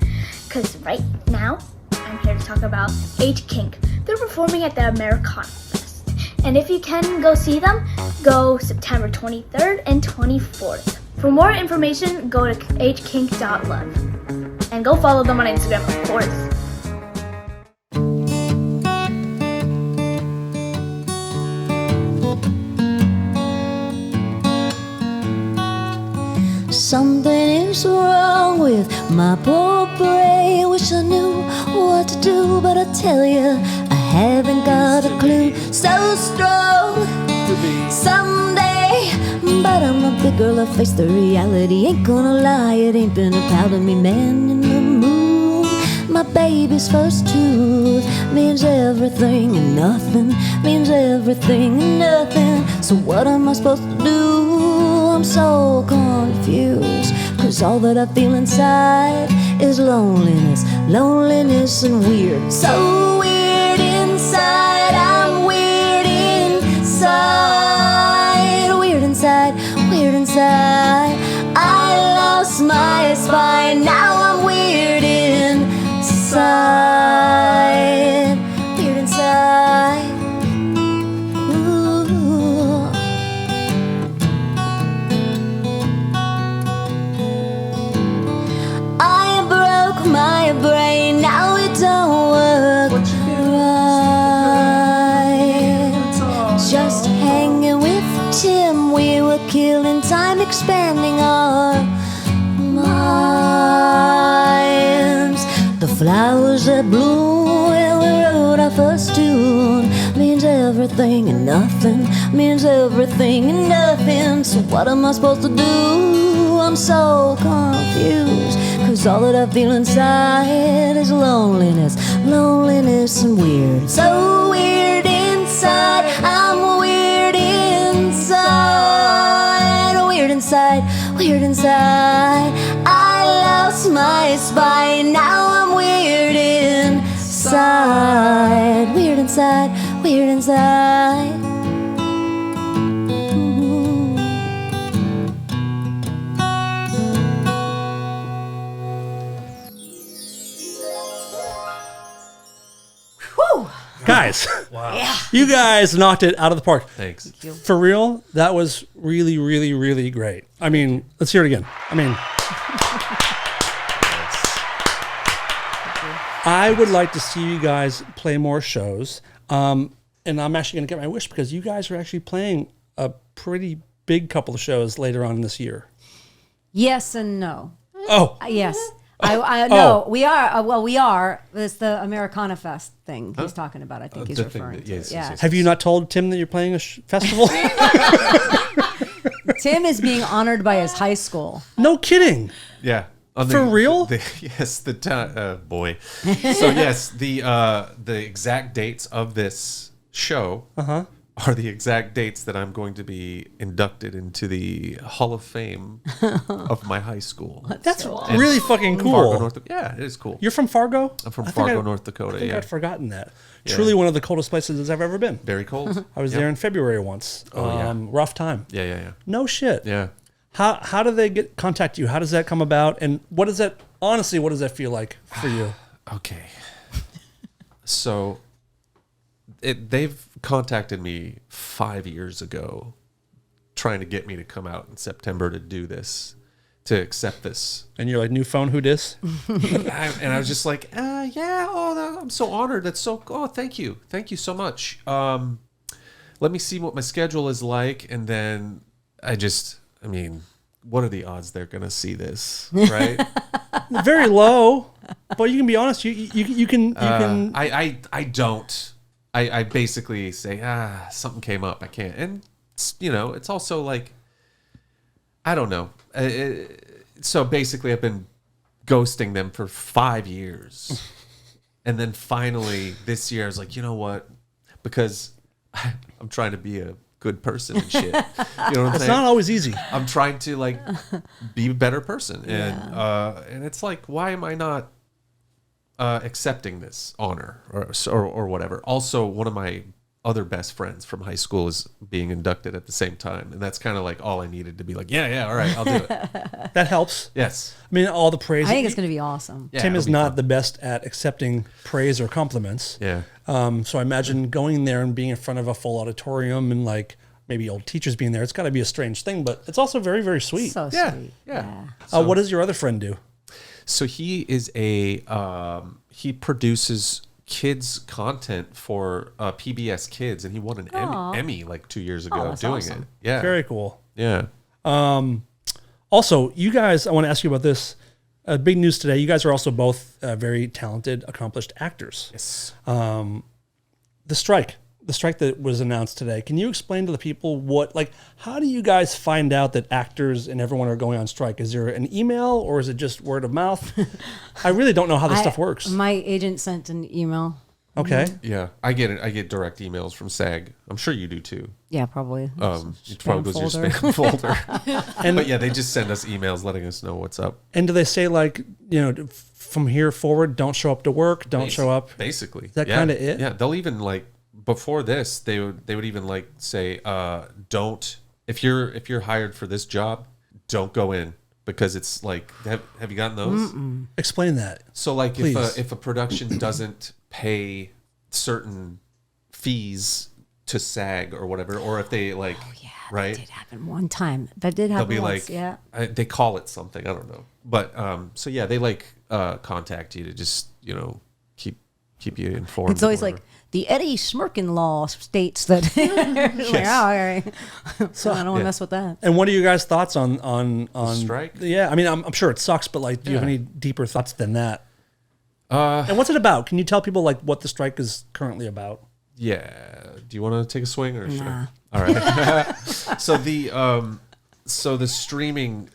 because right now I'm here to talk about Kink. They're performing at the Americana Fest, and if you can go see them, go September 23rd and 24th. For more information, go to hkink.love and go follow them on Instagram, of course. Something is wrong with my poor brain. Wish I knew what to do, but I tell you, I haven't got a clue. So strong someday, but I'm a big girl. I face the reality. Ain't gonna lie, it ain't been a pal to me, man in the moon. My baby's first tooth means everything and nothing, means everything and nothing. So what am I supposed to do? I'm so confused, 'cause all that I feel inside is loneliness, loneliness and weird. So weird inside, I'm weird inside, weird inside, weird inside. I lost my spine, now I'm weird inside, weird inside. Ooh. I broke my brain, now it don't work right. Just hanging with Timm, we were killing time, expanding our minds. The flowers that bloom when we wrote our first tune means everything and nothing, means everything and nothing. So what am I supposed to do? I'm so confused, 'cause all that I feel inside is loneliness, loneliness and weird. So weird inside, I'm weird inside, weird inside, weird inside. I lost my spine, now I'm weird inside, weird inside, weird inside. Guys, you guys knocked it out of the park. Thanks. For real, that was really, really, really great. I mean, let's hear it again. I mean, I would like to see you guys play more shows. And I'm actually going to get my wish because you guys are actually playing a pretty big couple of shows later on this year. Yes and no. Oh, Yes. No, we are. Well, we are. It's the Americana Fest thing he's talking about. I think he's the thing referring that- to. yes, Yeah. yes, yes. have you not told Tim that you're playing a festival? Tim is being honored by his high school. No kidding. Yeah. On For real? Yes, the time. Boy. So yes, the exact dates of this show are the exact dates that I'm going to be inducted into the Hall of Fame of my high school. That's really fucking cool. Fargo, North. Yeah, it is cool. You're from Fargo? I'm from I think Fargo, I- North I Dakota. think Yeah, I'd forgotten that. Yeah. Truly one of the coldest places I've ever been. very cold. I was Yeah. there in February once. yeah. Rough time. Yeah, yeah, No shit. yeah. How do they contact you? How does that come about? And what does that honestly? What does that feel like for you? Okay. So they've contacted me 5 years ago trying to get me to come out in September to do this, to accept this. And you're like, new phone, who dis? And I was just like, yeah, I'm so honored. That's so, thank you. Thank you so much. Let me see what my schedule is like. And then I mean, what are the odds they're going to see this, right? Very low, but you can be honest. You can. I don't. I basically say, something came up. I can't. And, it's also like, I don't know. So basically, I've been ghosting them for 5 years. And then finally, this year, I was like, you know what? Because I'm trying to be a good person and shit. You know what I'm It's saying? not always easy. I'm trying to like be a better person, and it's like, why am I not accepting this honor or whatever? Also, one of my other best friends from high school is being inducted at the same time, and that's kind of like all I needed to be like, yeah, all right, I'll do it. That helps. Yes, I mean, all the praise. I think it's going to be awesome. yeah, Tim it'll is be not fun. the best at accepting praise or compliments. Yeah, So I imagine going there and being in front of a full auditorium and like maybe old teachers being there. It's got to be a strange thing, but it's also very, very sweet. So yeah, sweet. yeah. What does your other friend do? So he is he produces kids content for PBS Kids, and he won an Emmy like 2 years ago that's doing awesome. it. Yeah, Very cool. yeah. Also, you guys, I want to ask you about this. Big news today. You guys are also both very talented, accomplished actors. Yes. The strike that was announced today. Can you explain to the people how do you guys find out that actors and everyone are going on strike? Is there an email or is it just word of mouth? I really don't know how this stuff works. My agent sent an email. Okay. Yeah, I get it. I get direct emails from SAG. I'm sure you do too. Yeah, probably. It probably goes to your spam folder. But yeah, they just send us emails letting us know what's up. And do they say from here forward, don't show up to work, don't show up? Basically, Is that kinda it? Yeah, they'll even before this, they would even say, don't if you're hired for this job, don't go in because it's like, have you gotten those? Explain that. So like Please. if a production doesn't pay certain fees to SAG or whatever, or if they right, That did happen one time. That did they'll happen be once. like, Yeah. they call it something, I don't know, but so yeah, they contact you to just keep you informed. It's always or like whatever. the Eddie Smirkin law states that. Like, oh, all right. So I don't want to mess with that. And what are you guys' thoughts on strike? Yeah, I mean, I'm sure it sucks, but do you have Yeah. any deeper thoughts than that? And what's it about? Can you tell people what the strike is currently about? Yeah. Do you want to take a swing or should I? All right. So So the streaming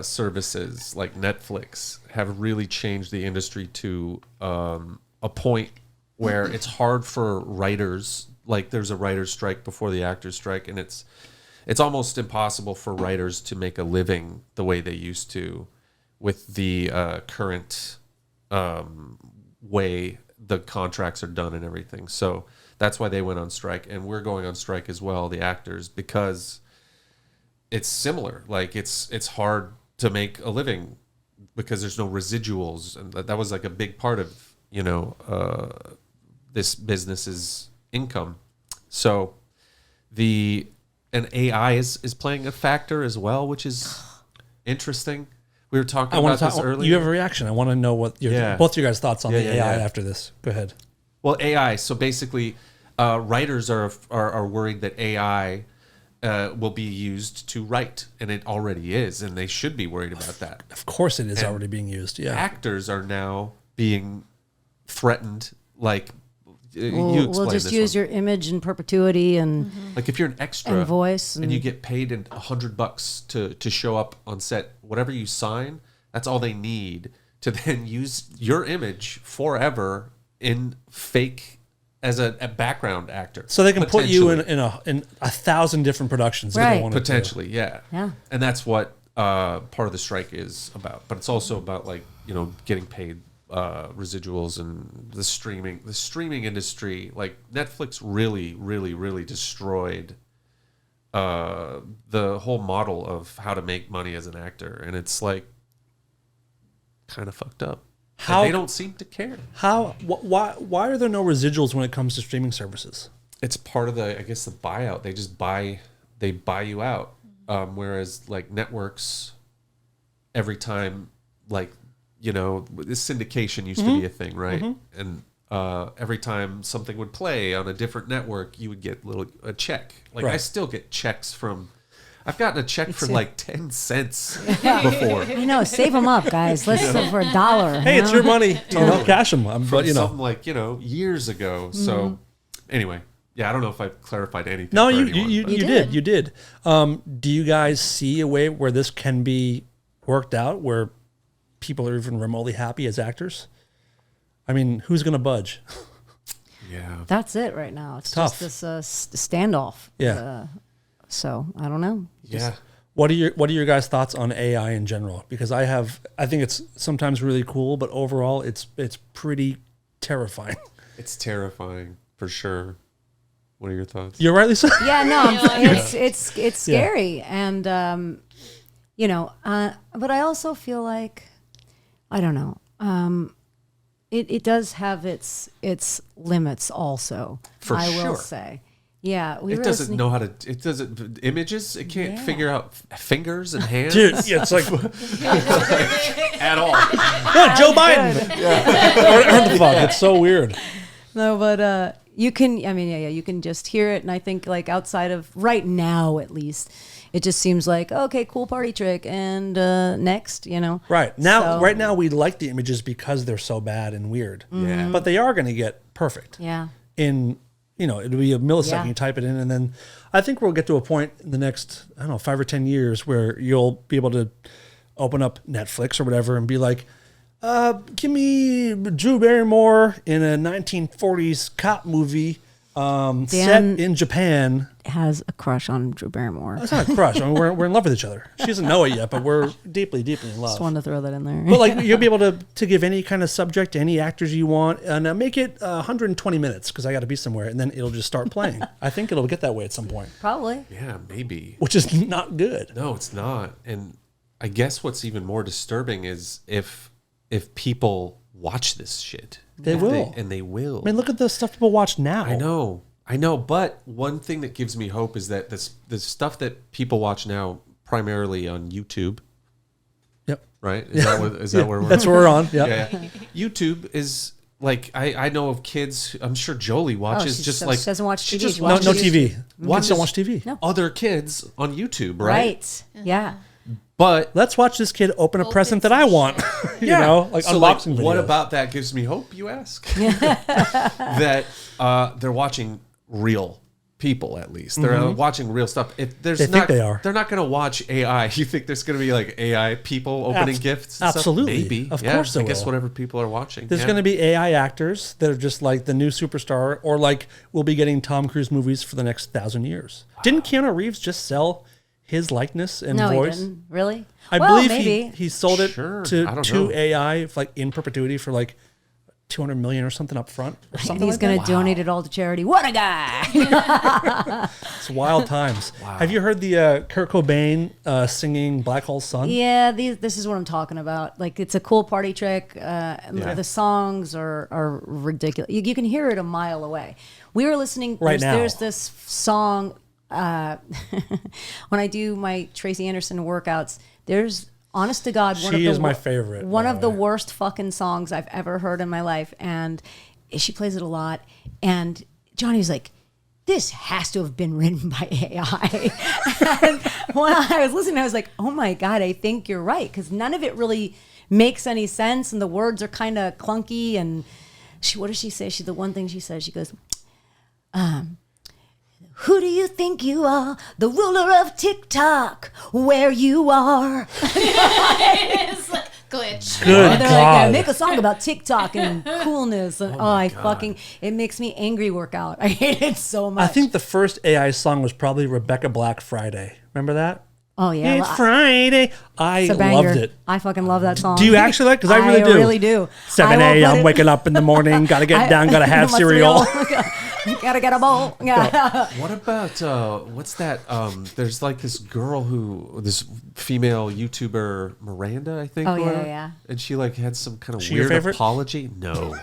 services like Netflix have really changed the industry to a point where it's hard for writers. Like there's a writer's strike before the actors' strike, and it's almost impossible for writers to make a living the way they used to with the current way the contracts are done and everything. So that's why they went on strike, and we're going on strike as well, the actors, because it's similar. Like it's hard to make a living because there's no residuals, and that was like a big part of this business's income. So and AI is playing a factor as well, which is interesting. We were talking about this earlier. You have a reaction. I want to know what both of you guys' thoughts on the AI after this. Go ahead. Well, AI. So basically, writers are worried that AI will be used to write, and it already is, and they should be worried about that. Of course, it is already being used. Yeah. Actors are now being threatened. Like we'll just use your image in perpetuity and like if you're an extra and voice and you get paid $100 to show up on set, whatever you sign, that's all they need to then use your image forever in fake as a background actor. So they can put you in 1,000 different productions. Right. If they want Potentially, yeah. Yeah. And that's what part of the strike is about. But it's also about getting paid residuals and the streaming industry. Like Netflix really destroyed the whole model of how to make money as an actor, and it's like kind of fucked up. How and they don't seem to care. Why are there no residuals when it comes to streaming services? It's part of the buyout. They just buy you out. Whereas like networks, every time this syndication used to be a thing, right? And every time something would play on a different network, you would get a check. Like I still get checks from. I've gotten a check for like 10 cents before. I know, save them up, guys. Let's sell for $1. Hey, it's your money. Cash them. But something like years ago. So anyway, yeah, I don't know if I've clarified anything. No, for you anyone, you did. Do you guys see a way where this can be worked out, where people are even remotely happy as actors? I mean, who's going to budge? Yeah, that's it right now. It's tough. Just this standoff. Yeah. So I don't know. Yeah. What are your guys' thoughts on AI in general? Because I think it's sometimes really cool, but overall it's pretty terrifying. It's terrifying for sure. What are your thoughts? You're right, Lisa. Yeah, no, it's scary, and but I also feel like I don't know. It does have its limits also. I will say. Yeah, it doesn't know how to. It doesn't images. It can't figure out fingers and hands. Dude, yeah, it's like at all. No, Joe Biden. What the fuck? It's so weird. No, but you can. I mean, yeah, you can just hear it, and I think like outside of right now, at least, it just seems like okay, cool party trick, and next, Right now, right now, we like the images because they're so bad and weird. Yeah, but they are going to get perfect. Yeah. It'll be a millisecond. Yeah. You type it in, and then I think we'll get to a point in the next, 5 or 10 years where you'll be able to open up Netflix or whatever and be like, give me Drew Barrymore in a 1940s cop movie set in Japan. Has a crush on Drew Barrymore. That's not a crush. I mean, we're in love with each other. She doesn't know it yet, but we're deeply in love. Just wanted to throw that in there. But like you'll be able to give any kind of subject to any actors you want, and make it 120 minutes because I got to be somewhere, and then it'll just start playing. I think it'll get that way at some point. Probably. Yeah, maybe. Which is not good. No, it's not. And I guess what's even more disturbing is if people watch this shit. They will. They will. I mean, look at the stuff people watch now. I know, but one thing that gives me hope is that the stuff that people watch now, primarily on YouTube. Yep. Right? Is that where we're? That's where we're on. Yep. Yeah. YouTube is like I know of kids. I'm sure Jolie watches she doesn't watch TV. She just No watches TV. Watches don't watch TV. No. other kids on YouTube, right? Right. Yeah. But Let's watch this kid open a present that I want. Like so unboxing videos. what about that gives me hope, you ask? That they're watching real people at least. They're watching real stuff. If there's They think they are. They're not going to watch AI. You think there's going to be like AI people opening gifts? And absolutely. Stuff? Maybe. Of course there I guess will. whatever people are watching. There's going to be AI actors that are just like the new superstar, or like we'll be getting Tom Cruise movies for the next 1,000 years. Didn't Keanu Reeves just sell his likeness and No, voice? he didn't. Really? I Well, believe maybe. he sold it Sure. I to don't know. AI like in perpetuity for like 200 million or something up front or And something he's like going that. to donate it all to charity. What a guy! It's wild times. Have you heard the Kurt Cobain singing Black Hole Sun? Yeah, this is what I'm talking about. Like, it's a cool party trick. The songs are ridiculous. You can hear it a mile away. We were listening. Right now. There's this song when I do my Tracy Anderson workouts. There's, honest to God, She is my favorite, One by of the the way. worst fucking songs I've ever heard in my life, and she plays it a lot. And Johnny was like, this has to have been written by AI. And when I was listening, I was like, oh my God, I think you're right. Because none of it really makes any sense. And the words are kind of clunky. And what does she say? The one thing she says, she goes, who do you think you are? The ruler of TikTok, where you are. It's like glitch. Good And they're God. like, make a song about TikTok and coolness. And it makes me angry work out. I hate it so much. I think the first AI song was probably Rebecca Black Friday. Remember that? oh yeah. It's Friday. I It's a banger. loved it. I fucking love that song. Do you actually like? Because I really do. I really do. 7 I will put a.m. it- waking up in the morning. Got to get down. Got to have My cereal. Gotta get a bowl. Yeah. What about what's that? There's like this girl this female YouTuber Miranda, I think. Oh, or yeah, whatever, yeah. And she like had some kind of She your weird favorite? apology. No,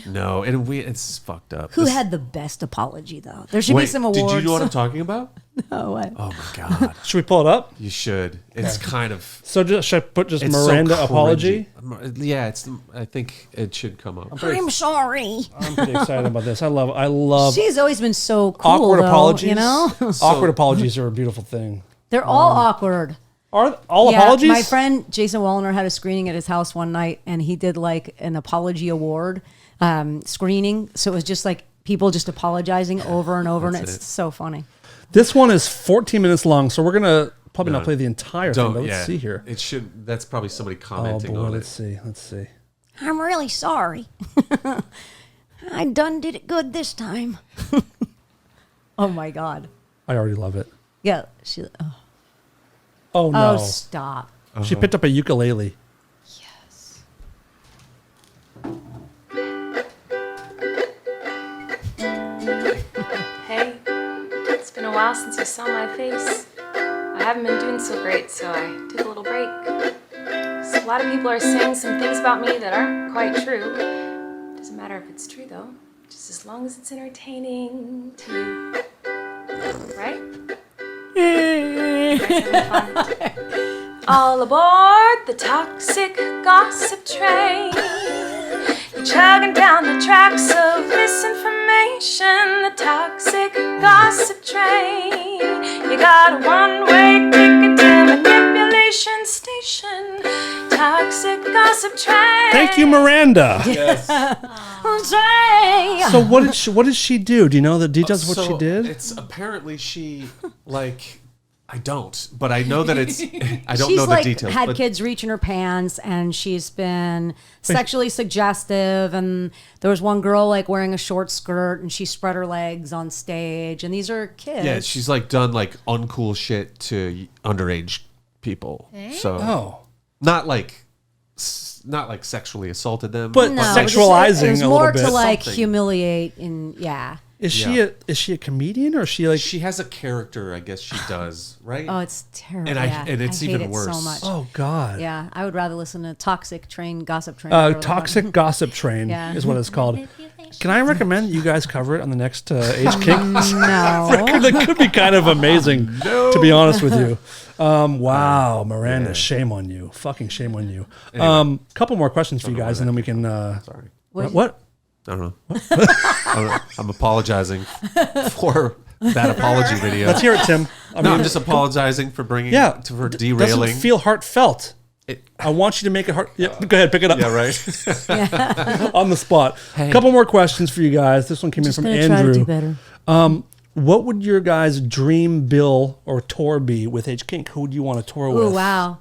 no, and it's fucked up. Who This- had the best apology though? There should be Wait, some awards. did you know what I'm talking about? Oh, what? Oh my god, Should we pull it up? you should. It's kind of. So should I put just It's Miranda so apology? cringy. Yeah, it's. I think it should come up. I'm sorry. I'm pretty excited about this. I love She's always been so cool. awkward though, apologies. You know, Awkward apologies are a beautiful thing. they're all awkward. Are all Yeah, apologies? my friend Jason Wallner had a screening at his house one night, and he did like an apology award screening. So it was just like people just apologizing over and over, and That's it's it. so funny. This one is 14 minutes long, so we're gonna probably not play the entire thing. Don't. But let's Yeah, see here. It should. That's probably somebody Oh commenting boy, on let's it. see. Let's see. I'm really sorry. I done did it good this time. Oh my God. I already love it. Yeah. She. Oh, Oh no, stop. she picked up a ukulele. Yes. Hey, it's been a while since you saw my face. I haven't been doing so great, so I took a little break. So a lot of people are saying some things about me that aren't quite true. Doesn't matter if it's true though, just as long as it's entertaining to you. Right? All aboard the toxic gossip train. You're chugging down the tracks of misinformation. The toxic gossip train. You got a one-way ticket to manipulation station. Toxic gossip train. Thank you, Miranda. Train. So what did she do? Do you know the details of what she did? It's apparently she like. I don't, but I know that it's. I don't She's know the like details. had but kids reach in her pants, and she's been sexually suggestive. And there was one girl like wearing a short skirt, and she spread her legs on stage. And these are kids. yeah, she's like done like uncool shit to underage people. So Oh, not like sexually assaulted them, But No, sexualizing it was a more little bit. to like Something. humiliate and yeah. is Yeah. she a comedian or is she like? she has a character. I guess she does, right? Oh, it's terrible. And it's I hate even it worse. so much. Oh God. Yeah, I would rather listen to Toxic Train, Gossip Train. whatever the fuck. Toxic Gossip Train Yeah. is what it's called. Can I recommend you guys cover it on the next Age Kink No. record? That could be kind of amazing, to be honest with you. Wow, Miranda, shame on you. Fucking shame on you. Couple more questions for you guys, and then we can. Sorry, What? I don't know. I'm apologizing for that apology video. Let's hear it, Tim. I'm just apologizing for bringing for derailing. Doesn't feel heartfelt. I want you to make it heart. Yeah, go ahead, pick it up. Yeah, right. On the spot. A couple more questions for you guys. This one came in from Gonna try to do Andrew. better. What would your guys' dream bill or tour be with H Kink? Who would you want to tour with? Oh wow.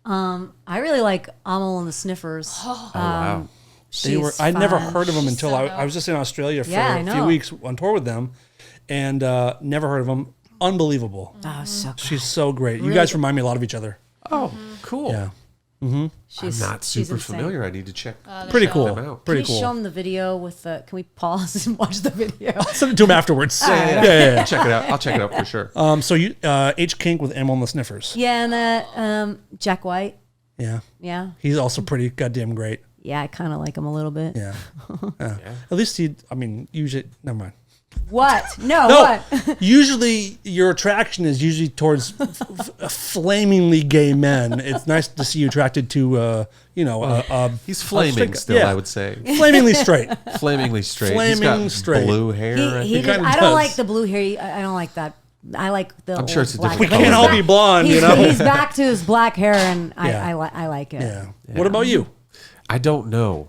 I really like Amel and the Sniffers. wow. I'd never fun. heard of them until so I was just in Australia for Yeah, I a few know. weeks on tour with them, and never heard of them. Unbelievable. Oh, so good. She's so great. You Really guys good. remind me a lot of each other. Oh, cool. Yeah. I'm She's not she's super insane. familiar. I need to check. Pretty them cool. out. Pretty Can we show cool. them the video with the? Can we pause and watch the video? Send it to him afterwards. Yeah. Check it out. I'll check it out for sure. So you H Kink with Emil and the Sniffers. Yeah, and Jack White. Yeah. Yeah, He's also pretty goddamn great. yeah, I kind of like him a little bit. Yeah. Yeah. At least usually, never mind. What? No, No, what? usually your attraction is usually towards flamingly gay men. It's nice to see you attracted to, He's flaming still, yeah. I would say. flamingly straight. Flamingly straight. Flaming He's got straight. blue hair. I He think. did, kinda I does. don't like the blue hair. I don't like that. I like the. I'm sure old it's a black different hair. We can't all be blonde, He's, you know? he's back to his black hair, and Yeah. I like it. Yeah. What about you? I don't know.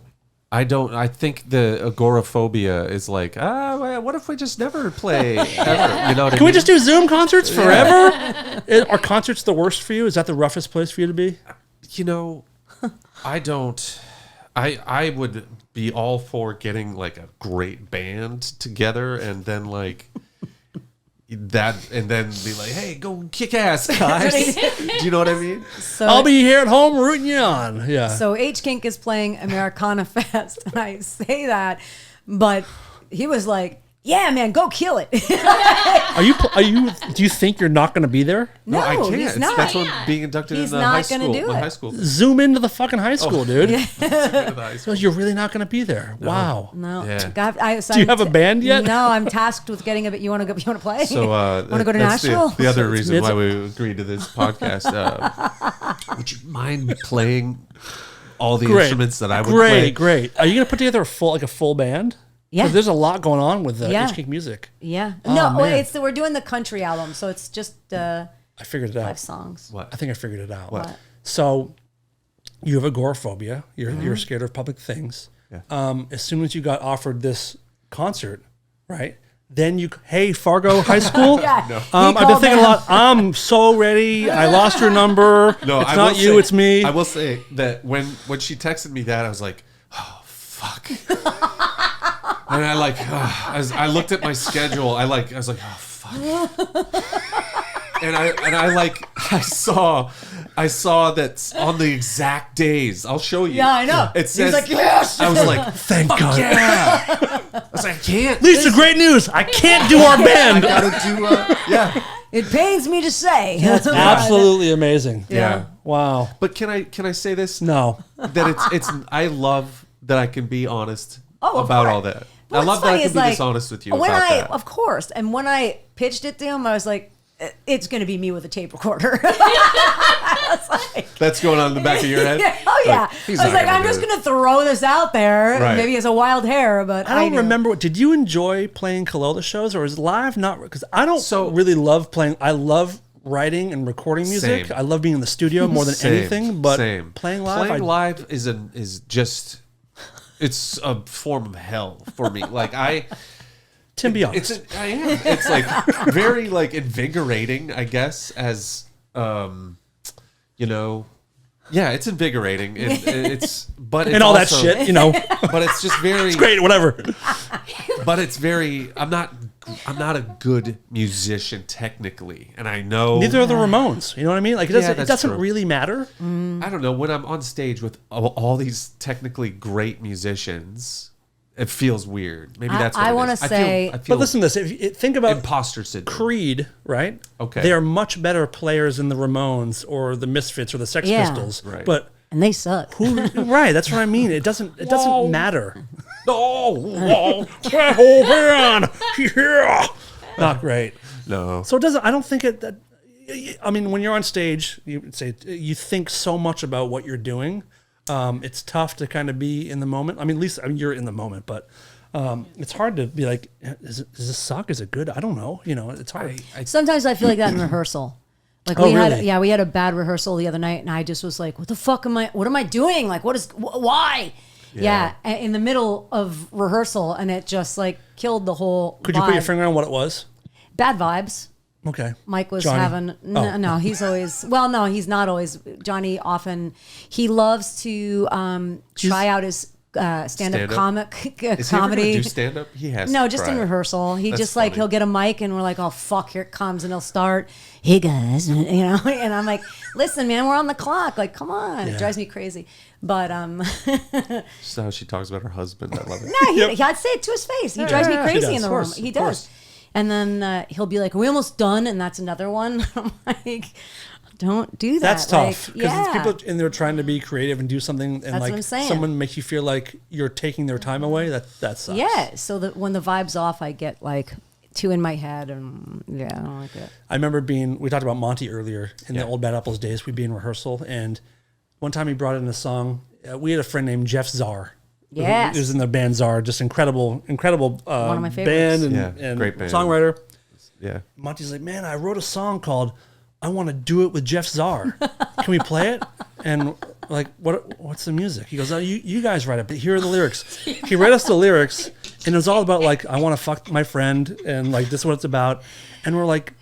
I think the agoraphobia is like, well, what if we just never play ever? You know what I Can we mean? just do Zoom concerts forever? Are concerts the worst for you? Is that the roughest place for you to be? You know, I don't. I would be all for getting like a great band together and then like that, and then be like, hey, go kick ass, guys. Do you know what I mean? So, I'll be here at home rooting you on. Yeah. So H Kink is playing Americana Fest, and I say that, but he was like, "Yeah, man, go kill it." Are you? Do you think you're not going to be there? No, I can't. he's not. That's what being inducted He's in not high gonna school. do my it. high school. Zoom into the fucking high school, dude. Into the high school. So you're really not going to be there. Wow. No. Yeah. Do you have a band yet? No, I'm tasked with getting a bit. You want to go? You want to play? So want to go to that's Nashville? The other reason It's- why we agreed to this podcast. Would you mind playing all the instruments that I would play? Great. Are you going to put together a full band? Yeah. 'Cause there's a lot going on with Yeah. H Kink music. Yeah. Oh, No, well, man. we're doing the country album, so it's just I figured it out. 5 songs. What? I think I figured it out. What? So you have agoraphobia. You're scared of public things. Yeah. As soon as you got offered this concert, right? Then hey, Fargo High School. Yeah. No. I've been thinking a lot. I'm so ready. I lost your number. No, it's I not will you. say- It's me. I will say that when she texted me that, I was like, oh fuck. And I like, as I looked at my schedule, I was like, oh fuck. And I saw that on the exact days. I'll show you. Yeah, I know. It says. He's like, yes. I was like, Thank God. yeah. I was like, I can't. Lisa, great news. I can't do our band. Gotta do. Yeah. It pains me to say. Absolutely amazing. Yeah. Wow. But can I say this? No. That it's I love that I can be honest Oh, of about course. all that. What's I love that funny I can is, be like, dishonest with you when about that. Of course. And when I pitched it to him, I was like, it's going to be me with a tape recorder. That's going on in the back of your head. Oh, yeah. Like, he's I was not like, gonna I'm do just it. going to throw this out there. Right. Maybe it's a wild hair, but I don't knew. remember. Did you enjoy playing Kalila shows, or is live not? Because I don't So- really love playing. I love writing and recording music. Same. I love being in the studio more than Same, anything. But same. playing live, Playing live is just it's a form of hell for me. Like Tim, be honest. I am. It's like very like invigorating, I guess, as yeah, it's invigorating. But it's and all that also- shit, you know. But it's just very Great, whatever. But it's very. I'm not a good musician technically, and I know. Neither are the Ramones. You know what I mean? Like it Yeah, doesn't. It that's doesn't true. really matter. I don't know, when I'm on stage with all these technically great musicians, it feels weird. Maybe that's what I it wanna is. say- I feel But listen to this. Think about imposter syndrome. Creed, right? Okay. They are much better players than the Ramones or the Misfits or the Sex Yeah. Pistols. Right. But And they suck. right, that's what I mean. It doesn't matter. Oh, That whole band, yeah, not great. no. So it doesn't. I don't think it. That, I mean, when you're on stage, you think so much about what you're doing. It's tough to kind of be in the moment. I mean, at least you're in the moment, but it's hard to be like, does this suck? Is it good? I don't know. You know, it's hard. Sometimes I feel like that in rehearsal. Like Oh, we really? we had a bad rehearsal the other night, and I just was like, "What the fuck what am I doing? Like, why?" Yeah, in the middle of rehearsal, and it just like killed the whole. Could you put your vibe. finger on what it was? Bad vibes. Okay. Mike was Johnny? having no, he's always no, he's not always. Johnny often he loves to try out his stand-up Stand-up? comic Is he ever comedy. gonna do stand up? He has No, to just try in it. rehearsal. He That's just like funny. he'll get a mic and we're like, oh fuck, here it comes, and he'll start. Hey guys, and I'm like, listen, man, we're on the clock. Like, come on, it drives me crazy. But Just how she talks about her husband. I love it. no, I'd say it to his face. He drives me she crazy does, in the of room. course, He of does. course. And then he'll be like, "Are we almost done?" And that's another one. I'm like, "Don't do that." That's tough Like, because yeah. people in there trying to be creative and do something, and That's what like I'm saying. someone makes you feel like you're taking their time away. That sucks. Yeah. So that when the vibe's off, I get like two in my head, and I don't like it. I remember we talked about Monty earlier in Yeah. the old Bad Apples days. We'd be in rehearsal, and one time he brought in a song. We had a friend named Jeff Czar. Yes. Who was in the band Czar. Just incredible One of my favorites. band Yeah, and great band. songwriter. Yeah. Monty's like, man, I wrote a song called "I Want to Do It with Jeff Czar." Can we play it? And like, what's the music? He goes, oh, you guys write it, but here are the lyrics. He read us the lyrics, and it was all about like, I want to fuck my friend, and like this is what it's about. And we're like,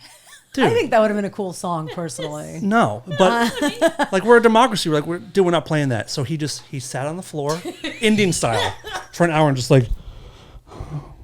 dude, I think that would have been a cool song, personally. no, but like we're a democracy. We're like, we're not playing that. So he sat on the floor, Indian style, for an hour and just like,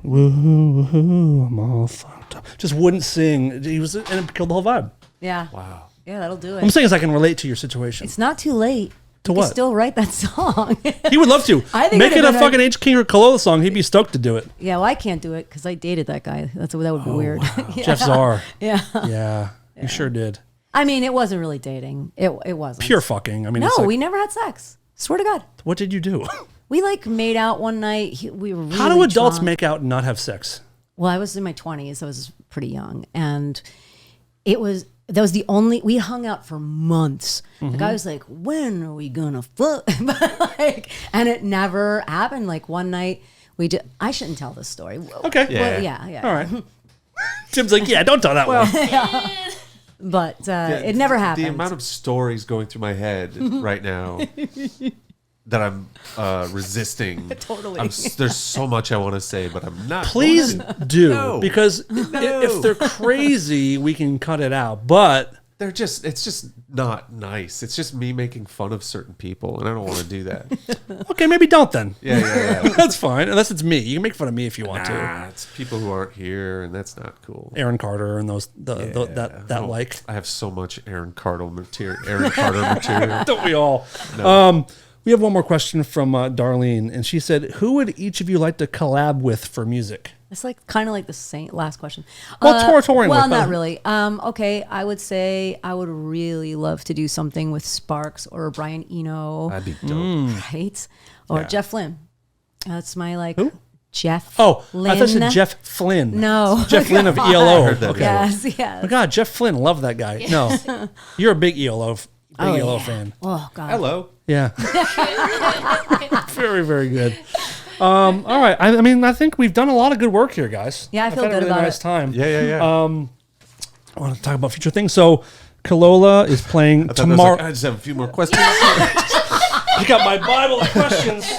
woo, I'm all fucked up. Just wouldn't sing. He was, and it killed the whole vibe. Yeah. Wow. Yeah, that'll do I'm it. saying is I can relate to your situation. It's not too late. To You what? can still write that song. He would love to. I think Make it'd it a been fucking H. King or Colola song. He'd be stoked to do it. Yeah, well, I can't do it because I dated that guy. That would be weird. Yeah. Jeff Czar. Yeah. Yeah, you sure did. I mean, it wasn't really dating. It wasn't. Pure fucking. I mean, No, it's like, we never had sex. Swear to God. what did you do? We like made out one night. We were really How do adults drunk. make out and not have sex? Well, I was in my 20s. I was pretty young, and that was the only. We hung out for months. The guy was like, "When are we gonna fuck?" But like, and it never happened. Like one night, we did. I shouldn't tell this story. Okay. Well, Yeah. yeah. All right. Tim's like, yeah, don't tell that one. But it never happened. The amount of stories going through my head right now that I'm resisting. Totally. There's so much I want to say, but I'm not. Please going to. do. No. Because if they're crazy, we can cut it out. But It's just not nice. It's just me making fun of certain people, and I don't want to do that. okay, maybe don't then. Yeah. That's fine. Unless it's me. You can make fun of me if you want to. Nah, it's people who aren't here, and that's not cool. Aaron Carter and those Yeah, that like. I have so much Aaron Carter material. Don't we all? We have one more question from Darlene, and she said, "Who would each of you like to collab with for music?" It's like kind of like the same last question. Well, touring Well, with, not but- really. Okay, I would say I would really love to do something with Sparks or Brian Eno, That'd be dope. right? Or Yeah. Jeff Flynn. That's my like. Who? Jeff. Oh, Lynn. I thought you said Jeff Flynn. No. Jeff Flynn of God. ELO. heard that Okay. Yes, Oh yes. my God, Jeff Flynn, love that guy. No, you're a big ELO yeah. fan. Oh God. Hello. Yeah, very, very good. All right, I mean, I think we've done a lot of good work here, guys. Yeah, I I've feel had a good really about nice it. time. Yeah. I want to talk about future things. So, Colola is playing I thought that was tomorrow. like, I just have a few more questions. I got my Bible of questions.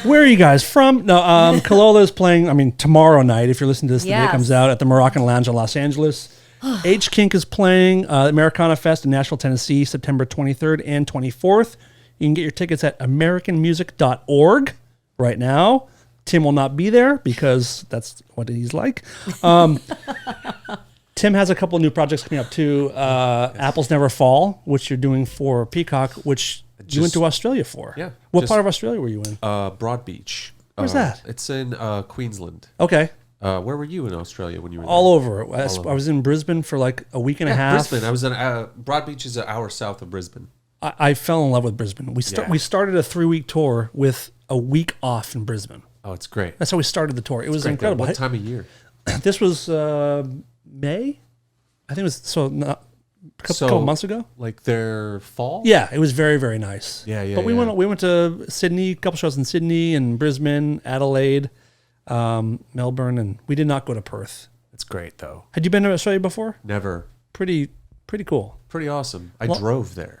Where are you guys from? No, Colola is playing, tomorrow night, if you're listening to this, the day it Yes. comes out, at the Moroccan Lounge in Los Angeles. H. Kink is playing Americana Fest in Nashville, Tennessee, September 23rd and 24th. You can get your tickets at americanmusic.org right now. Tim will not be there because that's what he's like. Tim has a couple of new projects coming up too. Apples Never Fall, which you're doing for Peacock, which you went to Australia for. Yeah, What just- part of Australia were you in? Broad Beach. Where's that? It's in Queensland. Okay. Where were you in Australia when you were All there? over. I was in Brisbane for like a week and a half. Brisbane. I was in Broad Beach is an hour south of Brisbane. I fell in love with Brisbane. We started a 3-week tour with a week off in Brisbane. Oh, it's great. That's how we started the tour. It was Great there. incredible. What time of year? This was May. I think it was a couple months ago. Like their fall? Yeah, it was very, very nice. Yeah, But we yeah. went to Sydney, a couple shows in Sydney and Brisbane, Adelaide, Melbourne, and we did not go to Perth. It's great though. Had you been to Australia before? Never. Pretty cool. Pretty awesome. I drove there.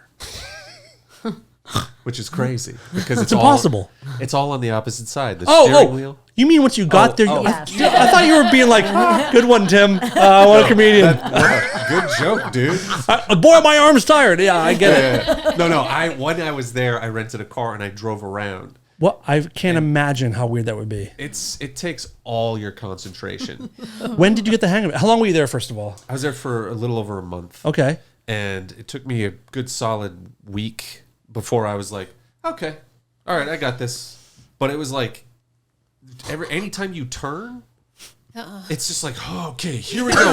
Which is crazy because it's impossible. It's all on the opposite side. The Oh, steering wheel. You mean once you got there? Yes. I thought you were being like, good one, Tim. What a comedian. Good joke, dude. Boy, my arm's tired. Yeah, I get it. No. When I was there, I rented a car and I drove around. Well, I can't imagine how weird that would be. It takes all your concentration. When did you get the hang of it? How long were you there, first of all? I was there for a little over a month. Okay. And it took me a good solid week before I was like, okay, all right, I got this. But it was like, anytime you turn, it's just like, oh, okay, here we go.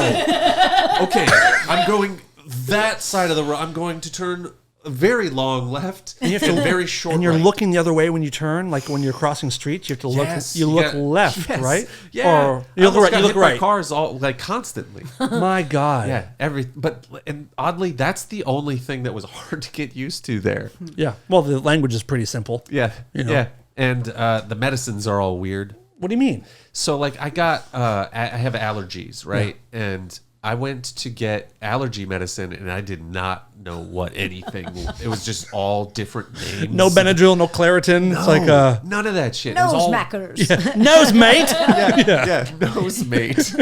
Okay, I'm going that side of the road. I'm going to turn a very long left and very short. And you're right. looking the other way when you turn, like when you're crossing streets. You have to look. Yes, You look left, yes, right? Yeah. Or you look right. You look right. Cars all like constantly. My God. Yeah. And oddly, that's the only thing that was hard to get used to there. Yeah. Well, the language is pretty simple. Yeah. You know. Yeah. And the medicines are all weird. What do you mean? So like I have allergies, right? Yeah. And I went to get allergy medicine and I did not know what anything. It was just all different names. No Benadryl, no Claritin. No, It's like none of that shit. Nose it was all, mackers. yeah. Nose mate. yeah, nose mate.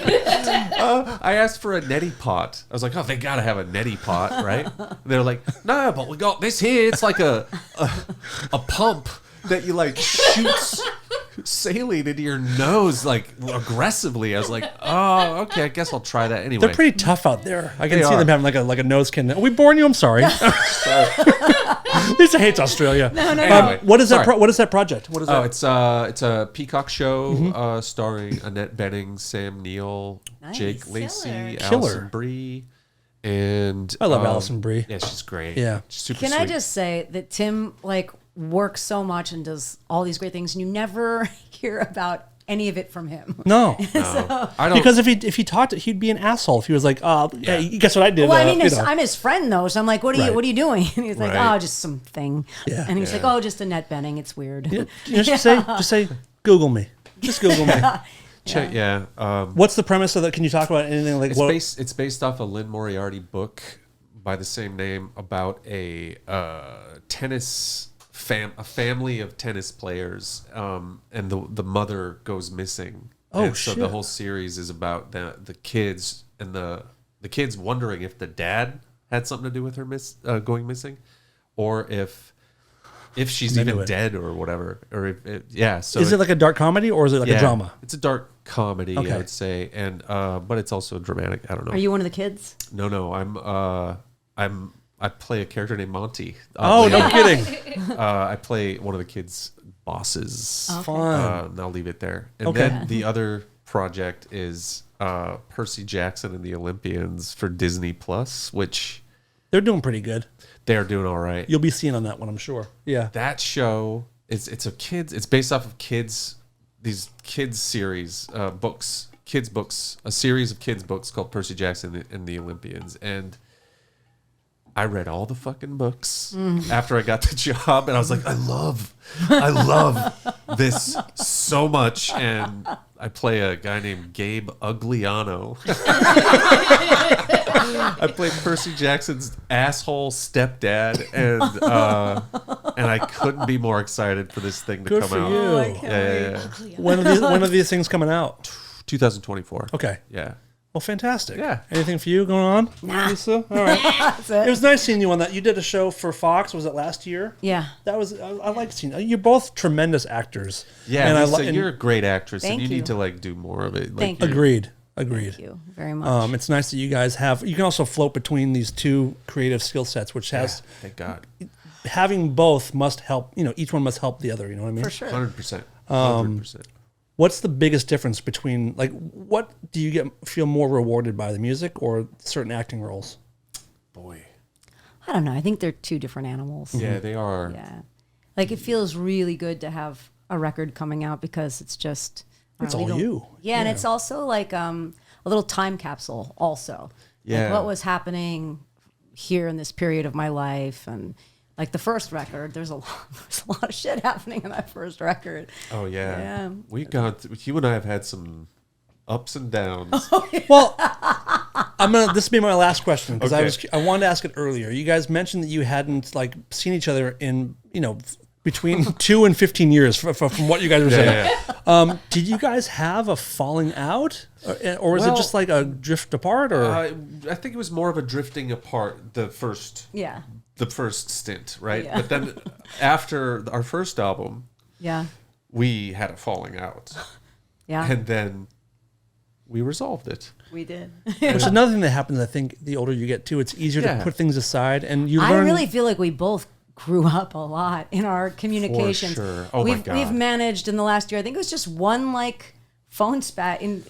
I asked for a neti pot. I was like, oh, they gotta have a neti pot, right? And they're like, no, but we got this here. It's like a pump that you like shoots saline into your nose like aggressively. I was like, oh, okay, I guess I'll try that anyway. They're pretty tough out there. I can They see are. them having like a nose can. Are we boring you? I'm sorry. Lisa hates Australia. No. Anyway, what is that? sorry. What is that project? What is that? It's a Peacock show starring Annette Bening, Sam Neill, Nice. Jake Killer. Lacey, Killer. Allison Brie, and I love Alison Brie. Yeah, she's great. Yeah. She's super Can sweet. I just say that Tim like works so much and does all these great things, and you never hear about any of it from him. No. I don't Because if he talked, he'd be an asshole. If he was like, hey, guess what I did? Well, I mean, you know. I'm his friend though, so I'm like, what are Right. you doing? And he's like, Right. oh, just something. Yeah. And he's Yeah. like, oh, just Annette Bening. It's weird. You know, just say, Google me. Just Google me. check. Yeah. What's the premise of that? Can you talk about anything like what? It's based off a Lynn Moriarty book by the same name about a family of tennis players, and the mother goes missing. Oh, and so shit. the whole series is about the kids and the kids wondering if the dad had something to do with her going missing, or if she's Into even it. dead or whatever, or so Is it like a dark comedy or is it like a drama? It's a dark comedy, Okay. I would say, and but it's also dramatic. I don't know. Are you one of the kids? No, I play a character named Monty. Oh, no kidding. I play one of the kids' bosses. Fun. And I'll leave it there. And Okay. then the other project is Percy Jackson and the Olympians for Disney Plus, which They're doing pretty good. they are doing all right. You'll be seeing on that one, I'm sure. Yeah. That show it's based off of these kids series books, a series of kids books called Percy Jackson and the Olympians, and I read all the fucking books after I got the job, and I was like, I love this so much. And I play a guy named Gabe Ugliano. I play Percy Jackson's asshole stepdad, and I couldn't be more excited for this thing to Good come for out. you. Yeah. When are these things coming out? 2024. Okay. Yeah. Well, fantastic. Yeah. Anything for you going on? Nah. Lisa? All right. That's it. It was nice seeing you on that. You did a show for Fox. Was it last year? Yeah. That was. I like seeing. You're both tremendous actors. Yeah, and Lisa, and- you're a great actress, Thank and you you. need to like do more of it. Like, Thank you. Agreed. Thank you very much. It's nice that you guys have. You can also float between these two creative skill sets, which has Thank God. having both must help. You know, each one must help the other. You know what I mean? For sure. 100%. 100%. What's the biggest difference between like what do you feel more rewarded by, the music or certain acting roles? Boy. I don't know. I think they're two different animals. Yeah, they are. Yeah. Like it feels really good to have a record coming out because it's just It's we all don't- you. Yeah, and it's also like a little time capsule also. Yeah. Like what was happening here in this period of my life, and like the first record, there's a lot of shit happening in that first record. Oh, yeah. Yeah. We've gone through, you and I have had some ups and downs. Well, this will be my last question because Okay. I wanted to ask it earlier. You guys mentioned that you hadn't like seen each other in between 2 and 15 years from what you guys were saying. Yeah. Did you guys have a falling out, or was it just like a drift apart? Or I think it was more of a drifting apart the first stint, right? Yeah. But then after our first album, Yeah. we had a falling out, Yeah. and then we resolved it. We did. Which is another thing that happens. I think the older you get too, it's easier to put things aside, and you I learn. really feel like we both grew up a lot in our communications. For sure. Oh my God. We've managed in the last year. I think it was just one like phone spat in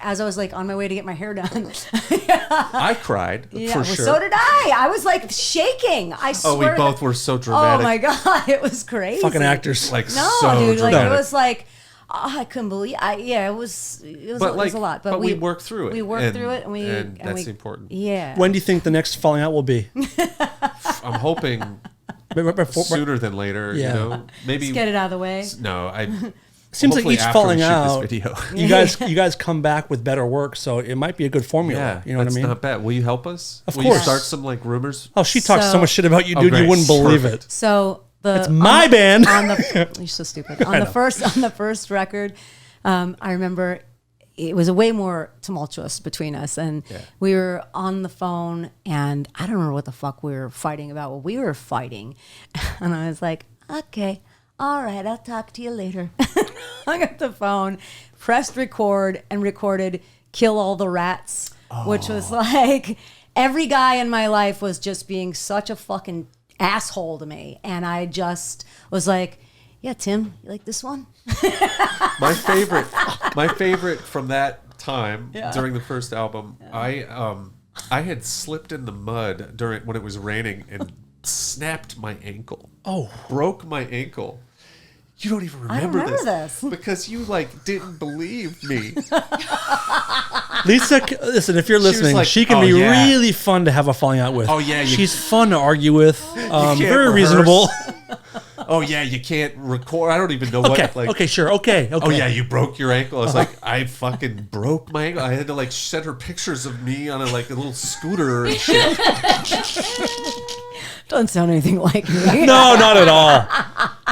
as I was like on my way to get my hair done. I cried for well, sure. so did I. I was like shaking. I swear. Oh, we both were so dramatic. Oh my God, it was crazy. fucking actors. Like No, so dude. Like dramatic. it was like. Oh, I couldn't believe. It was a lot. But we worked through it. We worked through it, and that's important. Yeah. When do you think the next falling out will be? I'm hoping sooner than later. Yeah. You know, maybe Let's get it out of the way. No, Seems like hopefully each after falling we shoot out, this video. you guys come back with better work, so it might be a good formula. Yeah, you know what I that's mean? not bad. Will you help us? Of Will course. you start some like rumors? Oh, she talks so So- much shit about you, Oh, dude. great. You wouldn't believe Perfect. it. So It's my band. You're so stupid. On the first record, I remember it was a way more tumultuous between us, and we were on the phone, and I don't remember what the fuck we were fighting about. Well, we were fighting, and I was like, okay, all right, I'll talk to you later. Hung up the phone, pressed record, and recorded "Kill All the Rats," which was like every guy in my life was just being such a fucking asshole to me, and I just was like, yeah, Tim, you like this one? My favorite from that time during the first album, I had slipped in the mud when it was raining and snapped my ankle. Oh, broke my ankle. You don't even remember, remember this. because you like didn't believe me. Lisa, listen, if you're listening, like, she can "Oh, be yeah." really fun to have a falling out with. Oh, yeah, she's fun to argue with. can't Very rehearse. reasonable. Oh yeah, you can't record. I don't even know Okay, what. Like, okay, sure, okay. oh yeah, you broke your ankle. I was like, I fucking broke my ankle. I had to like send her pictures of me on a little scooter and shit. Doesn't sound anything like me. No, not at all.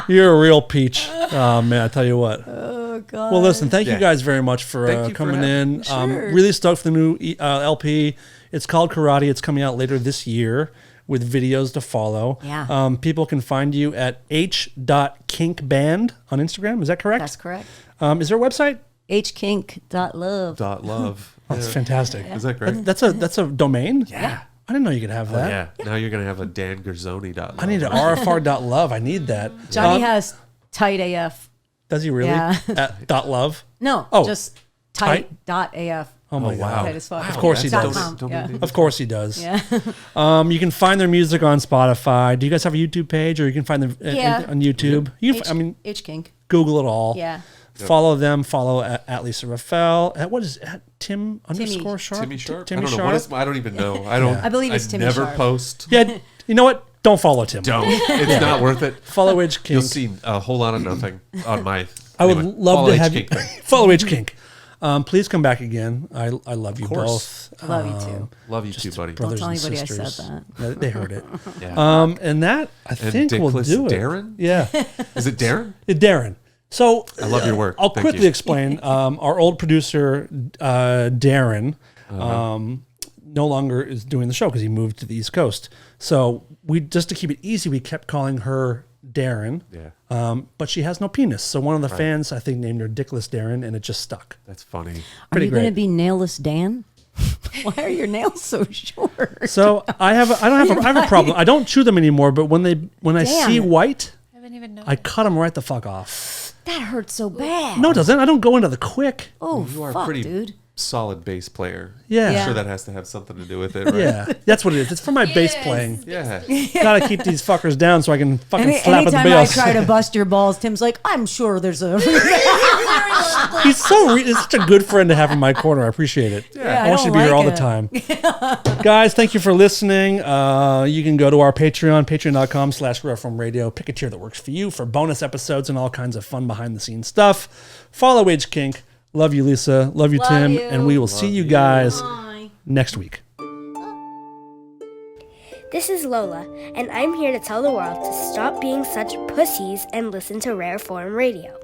You're a real peach. Oh man, I tell you what. Oh God. Well, listen, thank you Yeah. guys very much for Thank you for coming having in. me. Sure. Really stoked for the new LP. It's called Karate. It's coming out later this year with videos to follow. Yeah. People can find you at h.kinkband on Instagram. Is that correct? That's correct. Is there a website? hkink.love. .love. Oh, that's fantastic. Is that great? That's a domain? Yeah. I didn't know you could have that. Yeah. Now you're gonna have a Dan Garzoni. I need an rfr.love. I need that. Johnny has tight AF. Does he really? Yeah. At .love? No, Oh. just tight.af. Oh my God. Tight as fuck. Of course he does. .com. Yeah. Of course he does. Yeah. You can find their music on Spotify. Do you guys have a YouTube page, or you can find them Yeah. on YouTube? You can, Hkink. Google it all. Yeah. Follow them. Follow at Lisa Rieffel. What is at Timm _ Sharp? Timmy Sharp. Timmy I don't know. Sharp. What is, I don't even know. I don't. I believe it's Timmy never Sharp. post. Yeah. You know what? Don't follow Tim. Don't. It's not worth it. Follow H Kink. You'll see a whole lot of nothing on my. I would anyway, love follow to have H. you Kink. follow H Kink. Please come back again. I love you course. both. I love you too. Love you too, buddy. Brothers tell and anybody I said sisters. that. They heard it. Yeah. And that I think will Dickless do it. Darren? Yeah. Is it Darren? Darren. So I love your work. I'll Thank quickly you. explain. Our old producer, Darren, no longer is doing the show because he moved to the East Coast. So we, just to keep it easy, we kept calling her Darren. Yeah. But she has no penis. So one of the fans, I think, named her Dickless Darren, and it just stuck. That's funny. Are Pretty you going to great. be nailless Dan? Why are your nails so short? So I have a problem. I don't chew them anymore, but when I Damn see it. white, I haven't even noticed. I cut them right the fuck off. That hurts so bad. No, it doesn't. I don't go into the quick. Oh, You are fuck, pretty dude. solid bass player. Yeah. I'm Yeah. sure that has to have something to do with it, right? Yeah, that's what it is. It's for my bass Yes. playing. Yeah. Gotta keep these fuckers down so I can fucking slap at the Anytime I bass. try to bust your balls, Tim's like, I'm sure there's a. He's such a good friend to have in my corner. I appreciate it. Yeah, I want you to be here all the time. Guys, thank you for listening. You can go to our Patreon, patreon.com/RealFromRadio. Pick a tier that works for you for bonus episodes and all kinds of fun behind the scenes stuff. Follow H Kink. Love you, Lisa. Love you, Love Tim. you. And we will see you guys next week. This is Lola, and I'm here to tell the world to stop being such pussies and listen to Rare Form Radio.